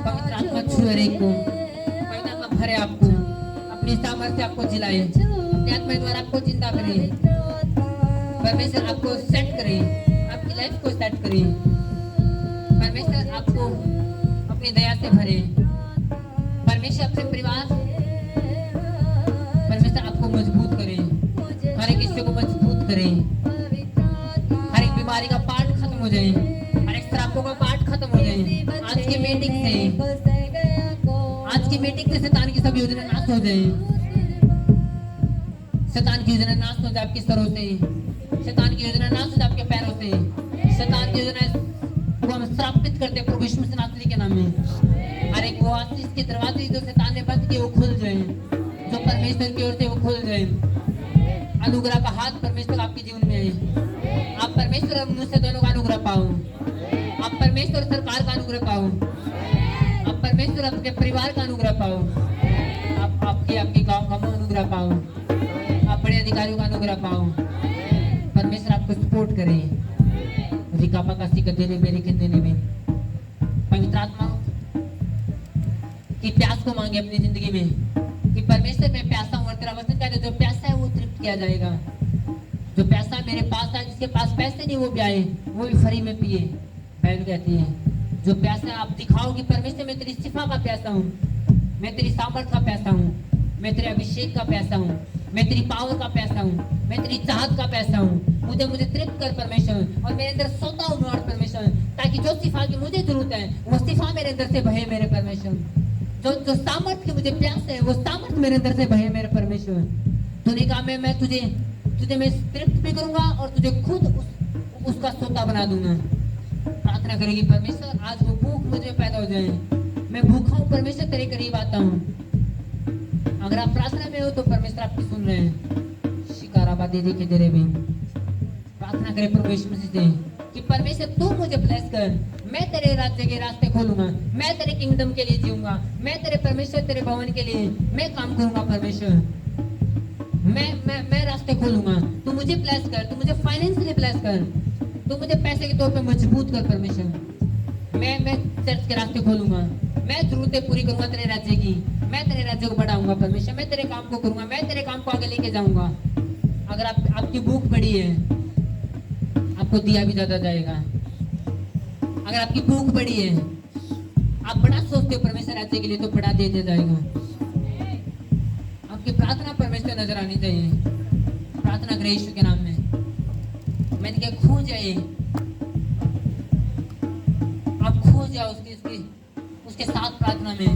पवित्र आत्मा छू हर एक को, पवित्र आत्मा भरे आपको, अपनी सामर्थ्य आपको जिलाए, अपने आत्मा द्वारा आपको जिंदा करे, परमेश्वर आपको सेट करे, आपकी लाइफ को सेट करे, परमेश्वर आपको अपनी दया से भरे, परमेश्वर अपने परिवार, परमेश्वर आपको मजबूत करे, हर एक हिस्से को मजबूत करे, हर एक बीमारी का पार्ट खत्म हो जाए, हर एक श्रापों का पार्ट खत्म हो जाए। आज की मीटिंग से शैतान की सब योजना नाश हो जाए, शैतान की योजना नाश हो जाए आपके सरों से, शैतान की योजना नाश हो जाए आपके पैरों से, शैतान की योजना को हम श्रापित करते हैं प्रभु यीशु मसीह नासरी के नाम में। हर एक वो आशीष के दरवाजे जो शैतान ने बंद किए वो खुल जाए, जो परमेश्वर की ओर से वो खुल जाए। अनुग्रह का हाथ परमेश्वर आपके जीवन में आए, आप परमेश्वर और मनुष्य दोनों का अनुग्रह पाओ, आप परमेश्वर सरकार का अनुग्रह पाओ, आप परमेश्वर आपके परिवार का अनुग्रह पाओ, आप आपके गांव का अनुग्रह पाओ, आप बड़े अधिकारियों का अनुग्रह पाओ, परमेश्वर आपको सपोर्ट करे। रिकापा का सिक्का देने मेरे के देने में पवित्र आत्मा की प्यास को मांगे अपनी जिंदगी में कि परमेश्वर मैं प्यासा हूँ, और तेरा वचन कहता है जो प्यासा है वो तृप्त किया जाएगा। जो प्यासा मेरे पास है, जिसके पास पैसे नहीं वो भी आए, वो भी फ्री में पिए। बाइबल कहती है जो प्यासा है आप दिखाओ कि परमेश्वर मैं तेरी शिफा का प्यासा हूँ, मैं तेरी सामर्थ का प्यासा हूँ, मैं तेरे अभिषेक का प्यासा हूँ, मैं तेरी पावर का प्यासा हूँ, मैं तेरी चाहत का प्यासा हूँ। मुझे तृप्त कर परमेश्वर, और मेरे अंदर सोता हूँ लॉर्ड परमेश्वर, ताकि जो शिफा की मुझे जरूरत है वो शिफा मेरे अंदर से बहे मेरे परमेश्वर। जो सामर्थ की मुझे प्यास है वो सामर्थ मेरे अंदर से बहे मेरे परमेश्वर। तूने कहा मैं तुझे मैं तृप्त भी करूंगा और तुझे खुद उसका सोता बना दूंगा। प्रार्थना करेगी परमेश्वर आज वो भूख मुझे पैदा हो जाए, मैं भूखा हूँ परमेश्वर तेरे करीब आता हूँ। अगर आप प्रार्थना में हो तो परमेश्वर आपकी सुन रहे हैं। शिकाराबा दे दे के दे रहे भी प्रार्थना करे प्रभु यीशु मसीह से कि परमेश्वर तू मुझे ब्लेस कर, मैं तेरे राज्य के रास्ते खोलूंगा, मैं तेरे किंगडम के लिए जीऊंगा, मैं तेरे परमेश्वर तेरे भवन के लिए मैं काम करूंगा परमेश्वर। मैं रास्ते खोलूंगा। तू मुझे ब्लेस कर, तू मुझे फाइनेंशियली ब्लेस कर, तू मुझे पैसे के तौर पे मजबूत कर परमेश्वर। मैं चर्च के रास्ते खोलूंगा, मैं जरूरतें पूरी करूंगा तेरे राज्य की, मैं तेरे राज्य को बढ़ाऊंगा परमेश्वर, मैं तेरे काम को करूंगा, मैं तेरे काम को आगे लेके जाऊंगा। अगर आपकी भूख बड़ी है, आपको दिया भी ज्यादा जाएगा। अगर आपकी भूख बड़ी है, आप बड़ा सोचते हो परमेश्वर राज्य के लिए, तो बड़ा दे दिया जाएगा। आपकी प्रार्थना परमेश्वर नजर आनी चाहिए। प्रार्थना करें यीशु के नाम में। मैंने क्या, खो जाए, आप खो जाओ उसके साथ प्रार्थना में,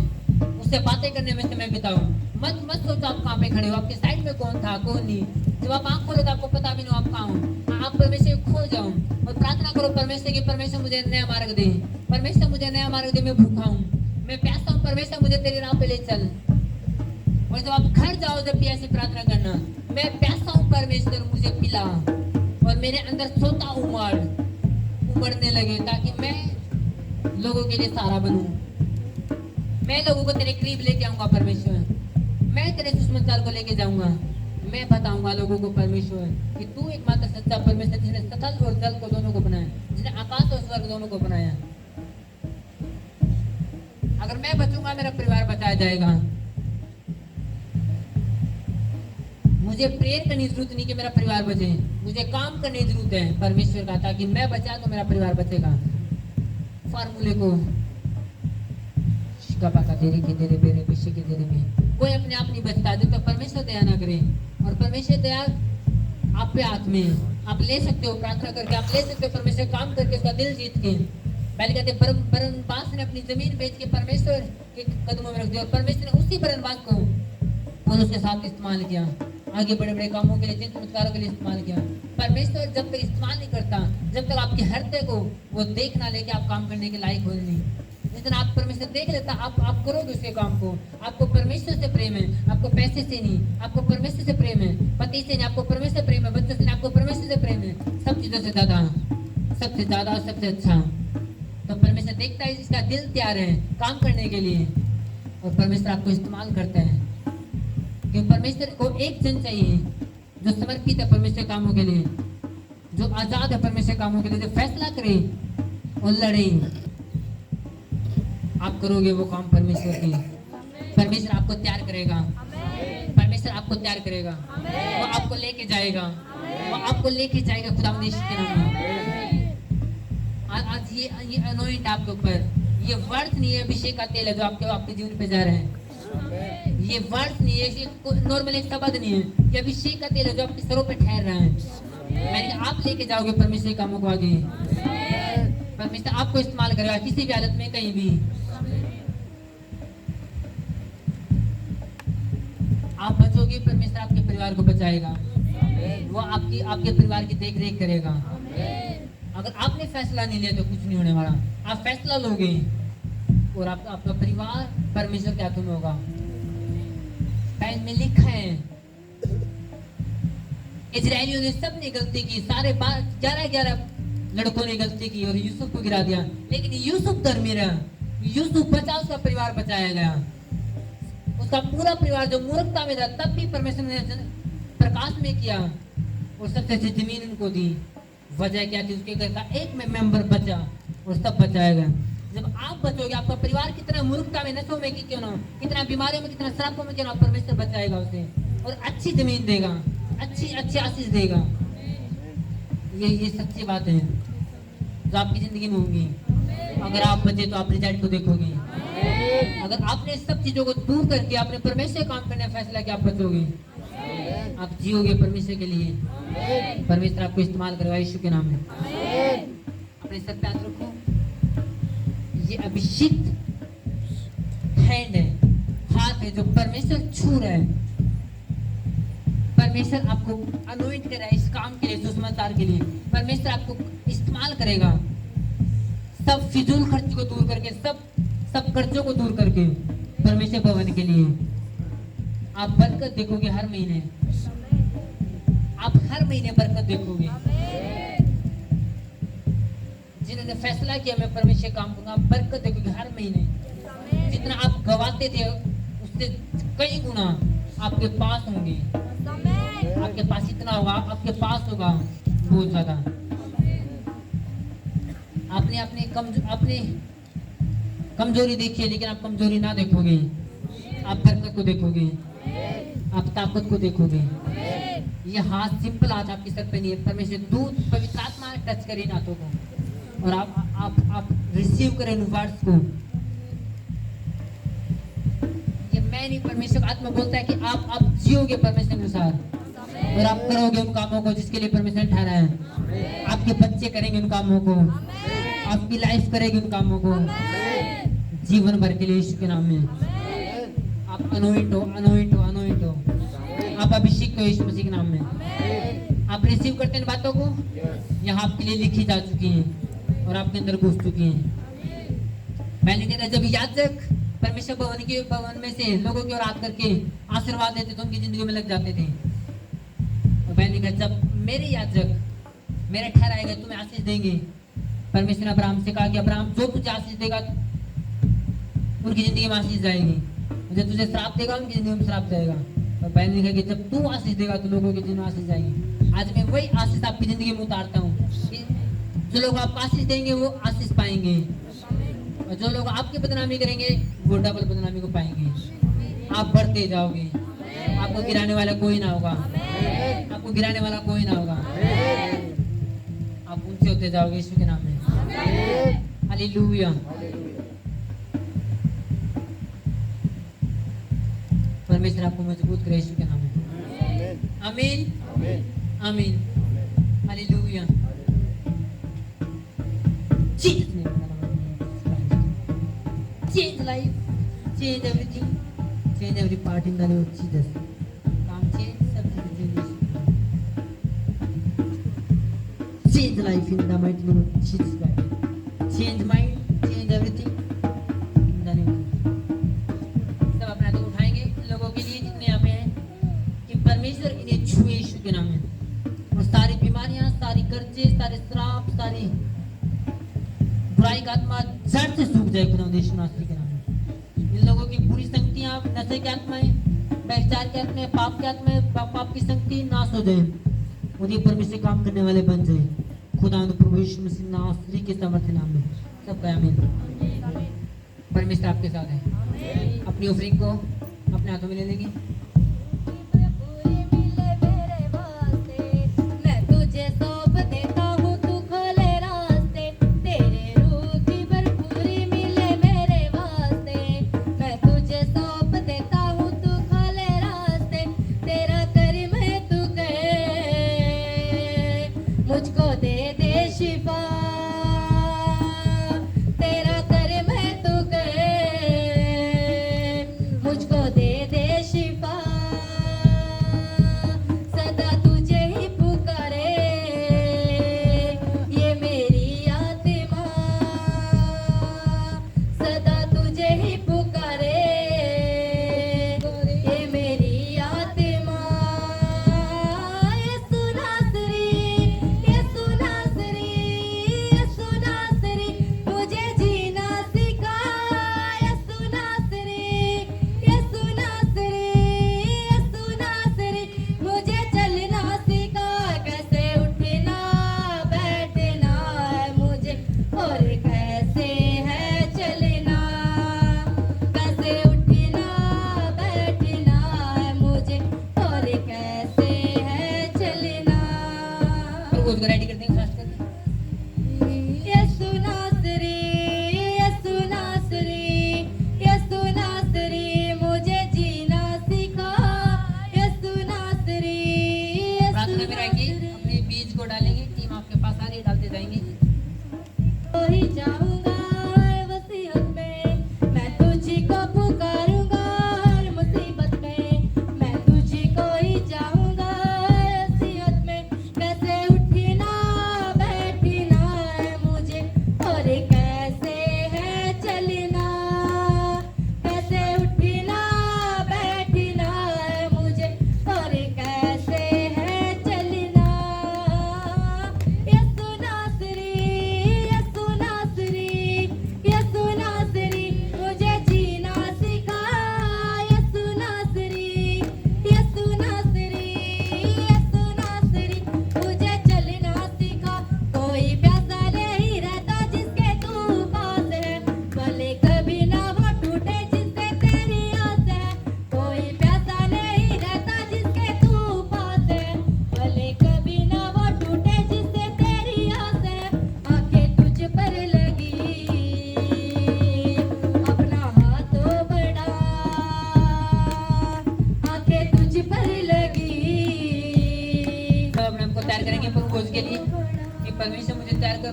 उससे बातें करने में समय बिताओ। मत सोचो आप कहाँ पे खड़े हो, आपके साइड में कौन था कौन नहीं। जब आप आंख खोलो तो आपको पता भी नहीं आप कहाँ हो। आप परमेश्वर को खो जाओ और प्रार्थना करो परमेश्वर की, परमेश्वर मुझे नया मार्ग दे, परमेश्वर मुझे नया मार्ग दे। मैं भूखा हूँ, मैं प्यासा हूँ, परमेश्वर मुझे तेरी राह पे ले चल। और जब आप घर जाओ, जब भी ऐसी प्रार्थना करना, मैं प्यासा हूँ परमेश्वर मुझे पिला, और मेरे अंदर सोता उमड़ने लगे, ताकि मैं लोगों के लिए सहारा बनूं। मैं लोगों को तेरे करीब लेके आऊंगा परमेश्वर, मैं तेरे सुसमाचार को लेके जाऊंगा। मैं बताऊंगा लोगों को परमेश्वर कि तू एकमात्र सच्चा परमेश्वर, जिसने स्थल और जल को दोनों को बनाया, जिसने आकाश और स्वर्ग दोनों को बनाया। अगर मैं बचूंगा, मेरा परिवार बचाया जाएगा। मुझे प्रेयर करने की जरूरत नहीं कि मेरा परिवार बचे, मुझे काम करने की जरूरत है परमेश्वर का, ताकि मैं बचा तो मेरा परिवार बचेगा। फार्मूले को कोई अपने आप नहीं बचता जब तक परमेश्वर दया ना करे, और परमेश्वर दया आप पे हाथ में है। आप ले सकते हो प्रार्थना करके, आप ले सकते हो परमेश्वर काम करके उसका दिल जीत के। पहले कहते बरनबास ने अपनी जमीन बेच के परमेश्वर के कदमों में रख दिया, और परमेश्वर ने उसी बरनबास को और उसके साथ इस्तेमाल किया, आगे बड़े बड़े कामों के लिए, जिन चमत्कारों के लिए इस्तेमाल किया। परमेश्वर जब तक इस्तेमाल नहीं करता, जब तक आपके हृदय को वो देख ना लेके आप काम करने के लायक हो नहीं। जिस दिन आप परमेश्वर देख लेता, आप करोगे उसके काम को। आपको परमेश्वर से प्रेम है, आपको पैसे से नहीं, आपको परमेश्वर से प्रेम है। पति से नहीं, आपको परमेश्वर से प्रेम है। बच्चों से नहीं, आपको परमेश्वर से प्रेम है। सब चीजों से ज्यादा, सबसे ज्यादा और सबसे अच्छा। तो परमेश्वर देखता है इसका दिल तैयार है काम करने के लिए, और परमेश्वर आपको इस्तेमाल करता है। क्योंकि परमेश्वर को एक जन चाहिए जो समर्पित है परमेश्वर कामों के लिए, जो आजाद है परमेश्वर कामों के लिए, जो फैसला करे और लड़े। आप करोगे वो काम परमेश्वर की, परमेश्वर आपको तैयार करेगा, परमेश्वर आपको तैयार करेगा, वो आपको लेके जाएगा, वो आपको लेके जाएगा खुदावंद यीशु के नाम में। आज ये अनॉइंट आपके ऊपर, ये वर्थ नहीं है, अभिषेक का तेल है जो आपके जीवन पे जा रहे हैं। ये वर्थ नहीं है, ये नॉर्मल एक शब्द नहीं है, ये अभिषेक का तेल है जो आपके सरों पे ठहर रहा है। मैंने कहा आप लेके जाओगे परमेश्वर के कामों को आगे, परमेश्वर आपको इस्तेमाल करेगा किसी भी हालत में, कहीं भी। आप बचोगे, परमेश्वर आपके परिवार को बचाएगा, वो आपके परिवार की देख रेख करेगा। अगर आपने फैसला नहीं लिया तो कुछ नहीं होने वाला। आप फैसला लोगे और आपका परिवार परमेश्वर के हाथों में होगा। बाइबल में लिखा है इजरायलियों ने सबने गलती की, सारे 11 लड़कों ने गलती की और यूसुफ को गिरा दिया, लेकिन यूसुफ धर्मी रहा, यूसुफ बचा, उसका परिवार बचाया गया। उसका पूरा परिवार जो मूर्खता में था, तब भी परमेश्वर ने प्रकाश में किया और सबसे अच्छी जमीन उनको दी। वजह क्या थी? उसके घर का एक मेंबर बचा और सब बचाया गया। जब आप बचोगे, आपका परिवार कितना मूर्खता में, नशों में क्यों ना, कितना बीमारियों में, कितना श्रापों में क्यों ना, परमेश्वर बचाएगा उसे और अच्छी जमीन देगा, अच्छी आशीष देगा। ये सच्ची बात है जो आपकी जिंदगी में होंगी। अगर आप बचे तो आप रिजल्ट को देखोगे। अगर आपने सब चीजों को दूर करके आपने परमेश्वर काम करने का फैसला किया, आप बचोगे, आप जियोगे परमेश्वर के लिए। परमेश्वर आपको इस्तेमाल करेगा यीशु के नाम में। अपने सर पे हाथ रखो। ये अभिषिक्त हैंड है, हाथ है जो परमेश्वर छू रहा है। परमेश्वर आपको अनॉइंट कर रहा है इस काम के लिए, सुसमाचार के लिए। परमेश्वर आपको इस्तेमाल करेगा सब फिजूल खर्च को दूर करके, सब खर्चों को दूर करके परमेश्वर भवन के लिए। आप बरकत देखोगे हर महीने, आप हर महीने बरकत देखोगे। जिन्होंने फैसला किया मैं परमेश्वर काम करूंगा, आप बरकत देखोगे हर महीने। जितना आप गवाते थे उससे कई गुना आपके पास होंगे। आपके पास इतना होगा, आपके पास होगा बहुत ज्यादा। आपने अपने कमजोरी देखी है, लेकिन आप कमजोरी ना देखोगे, आप बरकत को देखोगे, आप ताकत को देखोगे। ये हाथ सिंपल हाथ आपके सर पे नहीं है, परमेश्वर दूध पवित्र आत्मा टच करे इन हाथों को और आप रिसीव करें इन वर्ड्स को। ये मैं नहीं, परमेश्वर का आत्मा बोलता है कि आप जियोगे परमेश्वर के अनुसार और आप करोगे उन कामों को जिसके लिए परमेश्वर ने ठहराया है। आपके बच्चे करेंगे उन कामों को, आपकी लाइफ करेगी उन कामों को जीवन भर के लिए यीशु के नाम में। आप अनोइंट हो, अनोइंट हो, अनोइंट हो, आप अभिषेक हो यीशु मसीह के नाम में। आप रिसीव करते हैं इन बातों को, यहाँ आपके लिए लिखी जा चुकी हैं और आपके अंदर घुस चुकी हैं। मैंने कहता जब याजक परमेश्वर भवन में से लोगों की ओर हाथ करके आशीर्वाद देते तो उनकी जिंदगी में लग जाते थे। और मैंने कहा जब मेरे याजक मेरे ठहराए गए तुम्हें आशीष देंगे। परमेश्वर ने अब्राहम से कहा कि अब्राहम जो तुझे आशीष देगा उनकी जिंदगी में आशीष जाएगी, जो तुझे श्राप देगा उनकी जिंदगी में श्राप जाएगा। और बहन ने कहा कि जब तू आशीष देगा तो लोगों की जिंदगी में आशीष जाएगी। आज मैं वही आशीष आपकी जिंदगी में उतारता हूँ कि जो लोग आपको आशीष देंगे वो आशीष पाएंगे और जो लोग आपकी बदनामी करेंगे वो डबल बदनामी को पाएंगे। आप बढ़ते जाओगे, आपको गिराने वाला कोई ना होगा, आपको गिराने वाला कोई ना होगा, आप ऊंचे होते जाओगे यीशु के नाम में। हालेलुया। परमेश्वर आपको मजबूत करे यीशु के नाम में। आमीन, आमीन, hallelujah. Change life, change everything, change every part in the name of Jesus. Come change everything. Change life in the mighty name of Jesus Christ. Change mind, change everything in the name of Jesus. सब अपना हाथ उठाएंगे लोगों के लिए जितने यहाँ पे हैं कि परमेश्वर इन्हें छुए यीशु के नाम में और सारी बीमारियां, सारी कर्जे, सारे श्राप, सारी बुराई का आत्मा जड़ से सूख जाए खुदा यीशु मसीह के नाम में। इन लोगों की बुरी संगतियां, नशे की आत्माएं, व्यभिचार की आत्माएं, पाप की आत्माएं, पाप की संगति नाश हो जाए और ये परमेश्वर काम करने वाले बन जाए खुदा प्रभु यीशु मसीह नासरी के समर्थ नाम में। सबका आमीन। परमेश्वर आपके साथ है। अपनी ऑफरिंग को अपने हाथों में ले लेंगे। रेडी कर देंगे फास्ट करके। यीशु नासरी, यीशु नासरी, यीशु नासरी मुझे जीना सिखा। यीशु नासरी, यीशु नासरी। अपने बीज को डालेंगे, टीम आपके पास आ रही है, डालते जाएंगे। वही जाऊंगा वसीयत में, मैं तुझी को पुकारूंगा हर मुसीबत में, मैं तुझी को ही जाऊंगा वसीयत में। कैसे उठना बैठना है मुझे और कैसे है चलना, कैसे उठना बैठना है मुझे और कैसे है चलना। यीशु नासरी, यीशु नासरी,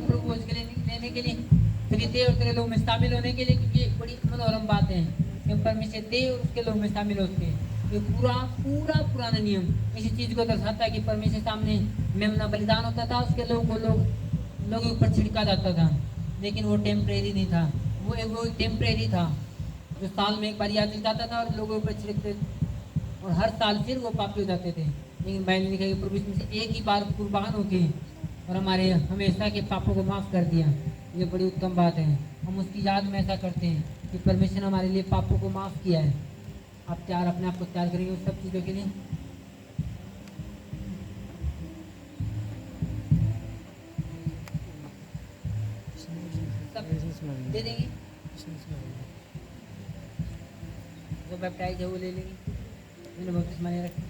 प्रभु के लिए लेने के लिए, तेरे देह और तेरे लोग में शामिल होने के लिए, क्योंकि एक बड़ी मनोरम बात है कि परमेश्वर देह और उसके लोग में शामिल होते हैं। ये पूरा पूरा पुराना नियम इसी चीज को दर्शाता है कि परमेश्वर सामने मेमना बलिदान होता था, उसके लोगों के ऊपर छिड़का जाता था, लेकिन वो टेम्परेरी नहीं था, वो टेम्परेरी था जो साल में एक बार यात्री जाता था और लोगों के ऊपर छिड़कते, और हर साल फिर वो पापी हो जाते थे। लेकिन बाइबल लिखा है कि प्रभु इसमें से एक ही बार कुर्बान होके और हमारे हमेशा के पापों को माफ कर दिया। ये बड़ी उत्तम बात है। हम उसकी याद में ऐसा करते हैं कि परमेश्वर ने हमारे लिए पापों को माफ किया है। आप तैयार, अपने आप को तैयार करेंगे उस सब चीज़ों के लिए। सब दे देंगे, जो बैप्टाइज है वो ले लेंगे, मैंने बपतिस्मा नहीं रखा।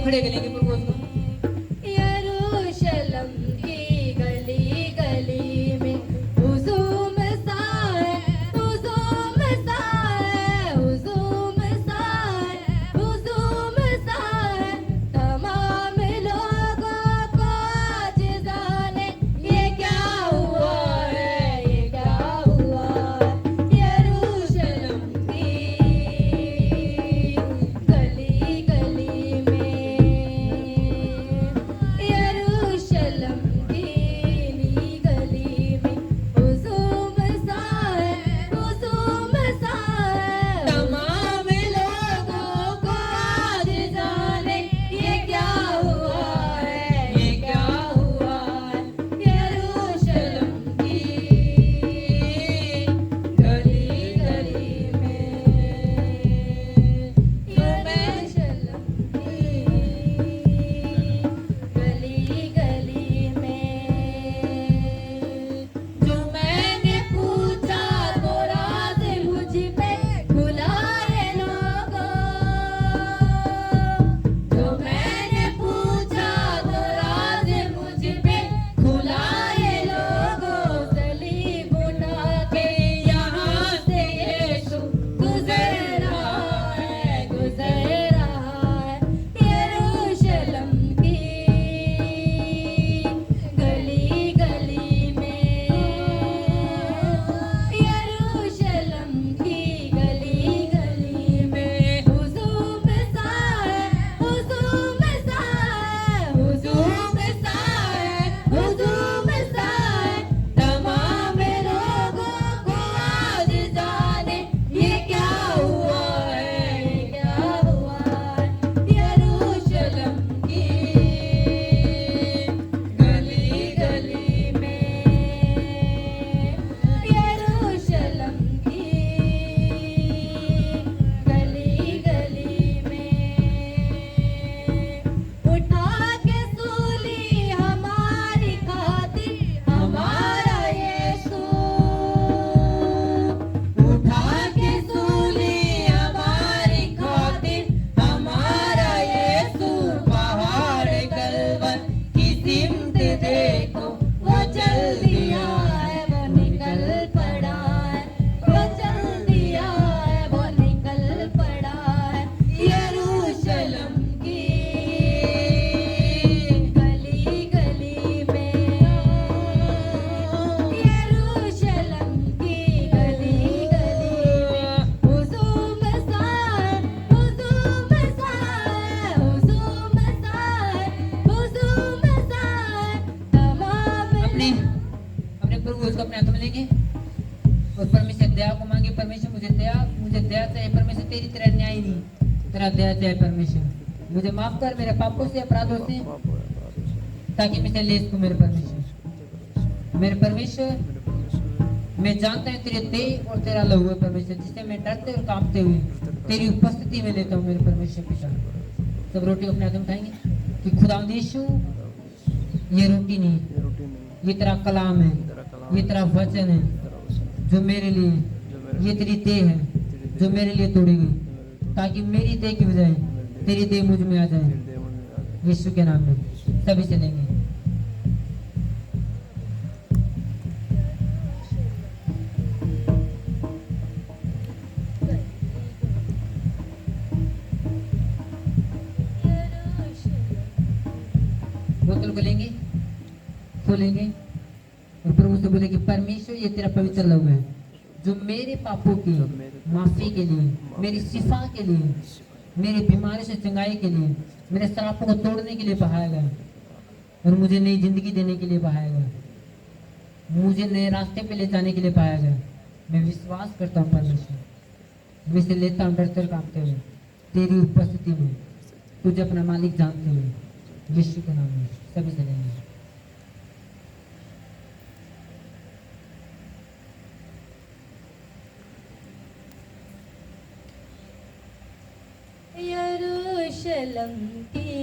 खड़े करेंगे प्रभु उसको। यरूशलेम की गली गली में हुजूम सा है, हुजूम सा है, हुजूम सा है, हुजूम सा है। तमाम लोगों को आज जाने ये क्या हुआ है, ये क्या हुआ है। यरूशलेम की गली गली में मांगे परमेश्वर मुझे दया चाहिए परमेश्वर, तेरी तरह न्याय नहीं, तेरा दया चाहिए परमेश्वर। मुझे माफ कर मेरे पापों से, अपराधों से, ताकि मैं ले सकूं मेरे परमेश्वर। मेरे परमेश्वर, मैं जानता हूँ तेरे देह और तेरा लहू है परमेश्वर, जिससे मैं डरते और कांपते हुए तेरी उपस्थिति में लेता हूँ मेरे परमेश्वर पिता। सब रोटी अपने हाथ में उठाएंगे कि खुदावंद यीशु, ये रोटी नहीं, ये तेरा कलाम है, ये तेरा वचन है जो मेरे लिए, ये तेरी देह है जो मेरे लिए तोड़ी गई, ताकि मेरी देह की बजाय तेरी देह मुझ में आ जाए। यीशु के नाम में सभी चलेंगे। बोतल को लेंगे, खोलेंगे और प्रभु से बोले कि परमेश्वर, ये तेरा पवित्र लहू है जो मेरे पापों की माफी के लिए, मेरी शिफा के लिए, मेरी बीमारी से चंगाई के लिए, मेरे श्रापों को तोड़ने के लिए बहाया गया और मुझे नई जिंदगी देने के लिए बहाया गया, मुझे नए रास्ते पे ले जाने के लिए पाया गया। मैं विश्वास करता हूँ परमेश्वर, मैं इसे लेता हूँ डरते और कांपते हुए तेरी उपस्थिति में, तुझे अपना मालिक जानते हुए। यीशु के नाम में सभी चलेंगे। यरूशलेम की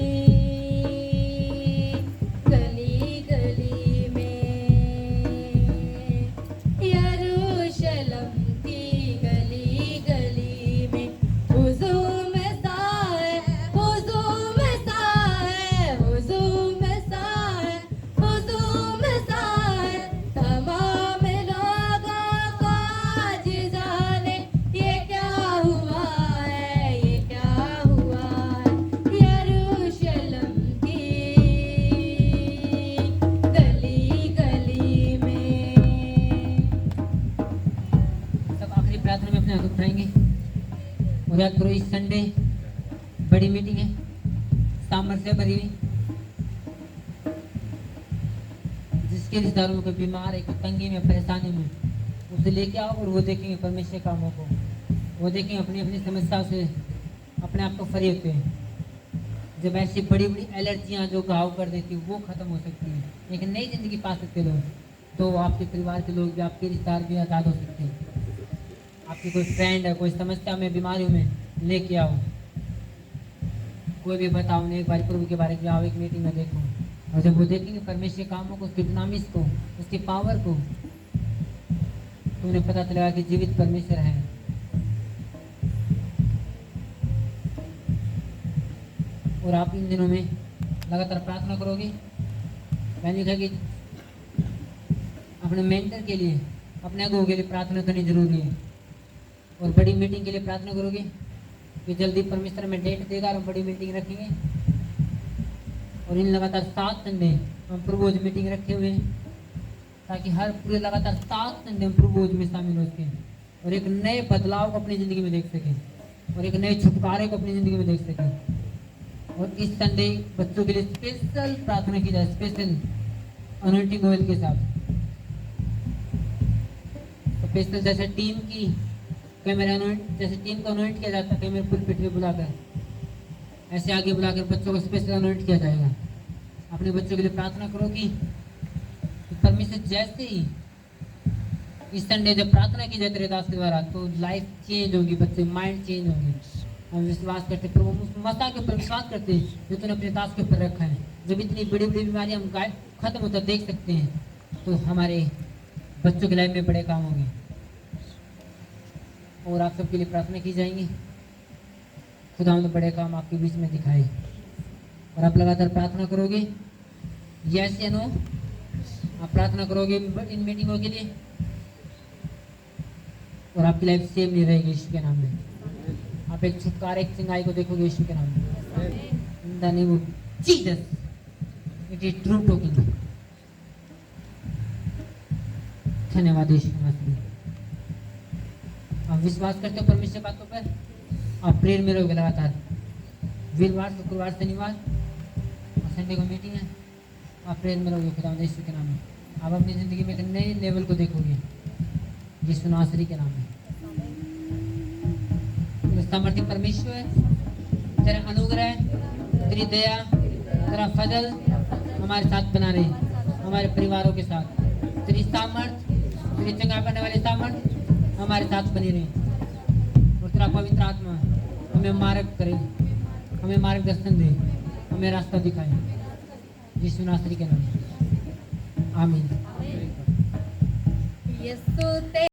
गली गली में, यरूशलेम की गली गली में हुजूम सा है, हुजूम सा है, हुजूम सा है, हुजूम सा है। तमाम लोगों को आज जाने ये क्या हुआ है, ये क्या हुआ है। यरूशलेम की गली गली में। सब आखिरी प्रार्थना में अपने हाथ उठाएंगे और याद करो, इस संडे बड़ी मीटिंग है, सामर्थ्य भरी हुई। जिसके रिश्तेदारों में कोई बीमार है, कोई तंगी में, परेशानी में, उसे लेके आओ और वो देखेंगे परमेश्वर के कामों को, वो देखेंगे अपनी अपनी समस्याओं से अपने आप को फ्री होते हैं। जब ऐसी बड़ी बड़ी एलर्जियां जो घाव कर देती वो खत्म हो सकती है, एक नई जिंदगी पा सकते लोग, तो आपके परिवार के लोग भी, आपके रिश्तेदार भी आज़ाद हो सकते हैं। आपकी कोई फ्रेंड है, कोई समस्या में, बीमारियों में, लेके आओ। कोई भी बताओ उन्हें एक बार प्रभु के बारे में, आओ एक मीटिंग में देखो, और जब वो देखेंगे परमेश्वर के कामों को, उसकी डिनामिक्स को, उसकी पावर को, तो उन्हें पता चलेगा कि जीवित परमेश्वर है। और आप इन दिनों में लगातार प्रार्थना करोगे। मैंने कहा कि अपने मेंटर के लिए, अपने अगुओं के लिए प्रार्थना करनी जरूरी है। और बड़ी मीटिंग के लिए प्रार्थना करोगे कि जल्दी परमेश्वर में डेट देगा और हम बड़ी मीटिंग रखेंगे। और इन लगातार 7 संडे हम प्रभुज मीटिंग रखे हुए हैं, ताकि हर पूरे लगातार 7 संडे हम प्रभुज में शामिल हो सकें और एक नए बदलाव को अपनी ज़िंदगी में देख सकें और एक नए छुटकारे को अपनी ज़िंदगी में देख सकें। और इस संडे बच्चों के लिए स्पेशल प्रार्थना की जाए, स्पेशल अनॉइंटिंग ऑयल के साथ। तो स्पेशल जैसे टीम की कई मेरे अनॉइंट, जैसे टीम को अनॉइंट किया जाता है कई मेरे पुलपिट पे बुलाकर, ऐसे आगे बुलाकर बच्चों को स्पेशल अनॉइंट किया जाएगा। अपने बच्चों के लिए प्रार्थना करो कि परमेश्वर जैसे ही इस संडे जब प्रार्थना की जाती है दास के द्वारा, तो लाइफ चेंज होगी, बच्चे माइंड चेंज होंगे। हम विश्वास करते प्रभु, उस मसा के ऊपर विश्वास करते हैं जो तूने अपने दास के ऊपर रखा है। जब इतनी बड़ी बड़ी बीमारियां हम खत्म होता देख सकते हैं, तो हमारे बच्चों की लाइफ में बड़े काम होंगे। और आप सबके लिए प्रार्थना की जाएंगी, खुदा ने बड़े काम आपके बीच में दिखाए। और आप लगातार प्रार्थना करोगे, यस या नो, आप प्रार्थना करोगे इन मीटिंगों के लिए, और आपकी लाइफ सेम नहीं रहेगी यीशु के नाम में। आप एक छुटकारा, एक चंगाई को देखोगे यीशु के नाम में। In the name of Jesus, it is true talking. धन्यवाद यीशु मसीह। आप विश्वास करते हो परमेश्वर बातों पर, आप प्रेयर में रहोगे लगातार। वीरवार, शुक्रवार, शनिवार और संडे को मीटिंग है, आप प्रेयर में रहोगे खुदा यीशु के नाम में। आप अपनी ज़िंदगी में एक नए लेवल को देखोगे यीशु नासरी के नाम में। सामर्थ्य परमेश्वर, तेरा अनुग्रह, तेरी दया, तेरा फजल हमारे साथ बना रहे, हमारे परिवारों के साथ। तेरी सामर्थ, तेरी चंगा करने वाली सामर्थ हमारे साथ बनी रहे। और तेरा पवित्र आत्मा हमें मार्ग करे, हमें मार्गदर्शन दे, हमें रास्ता दिखाए। यीशु नासरी के नाम, आमीन। यीशु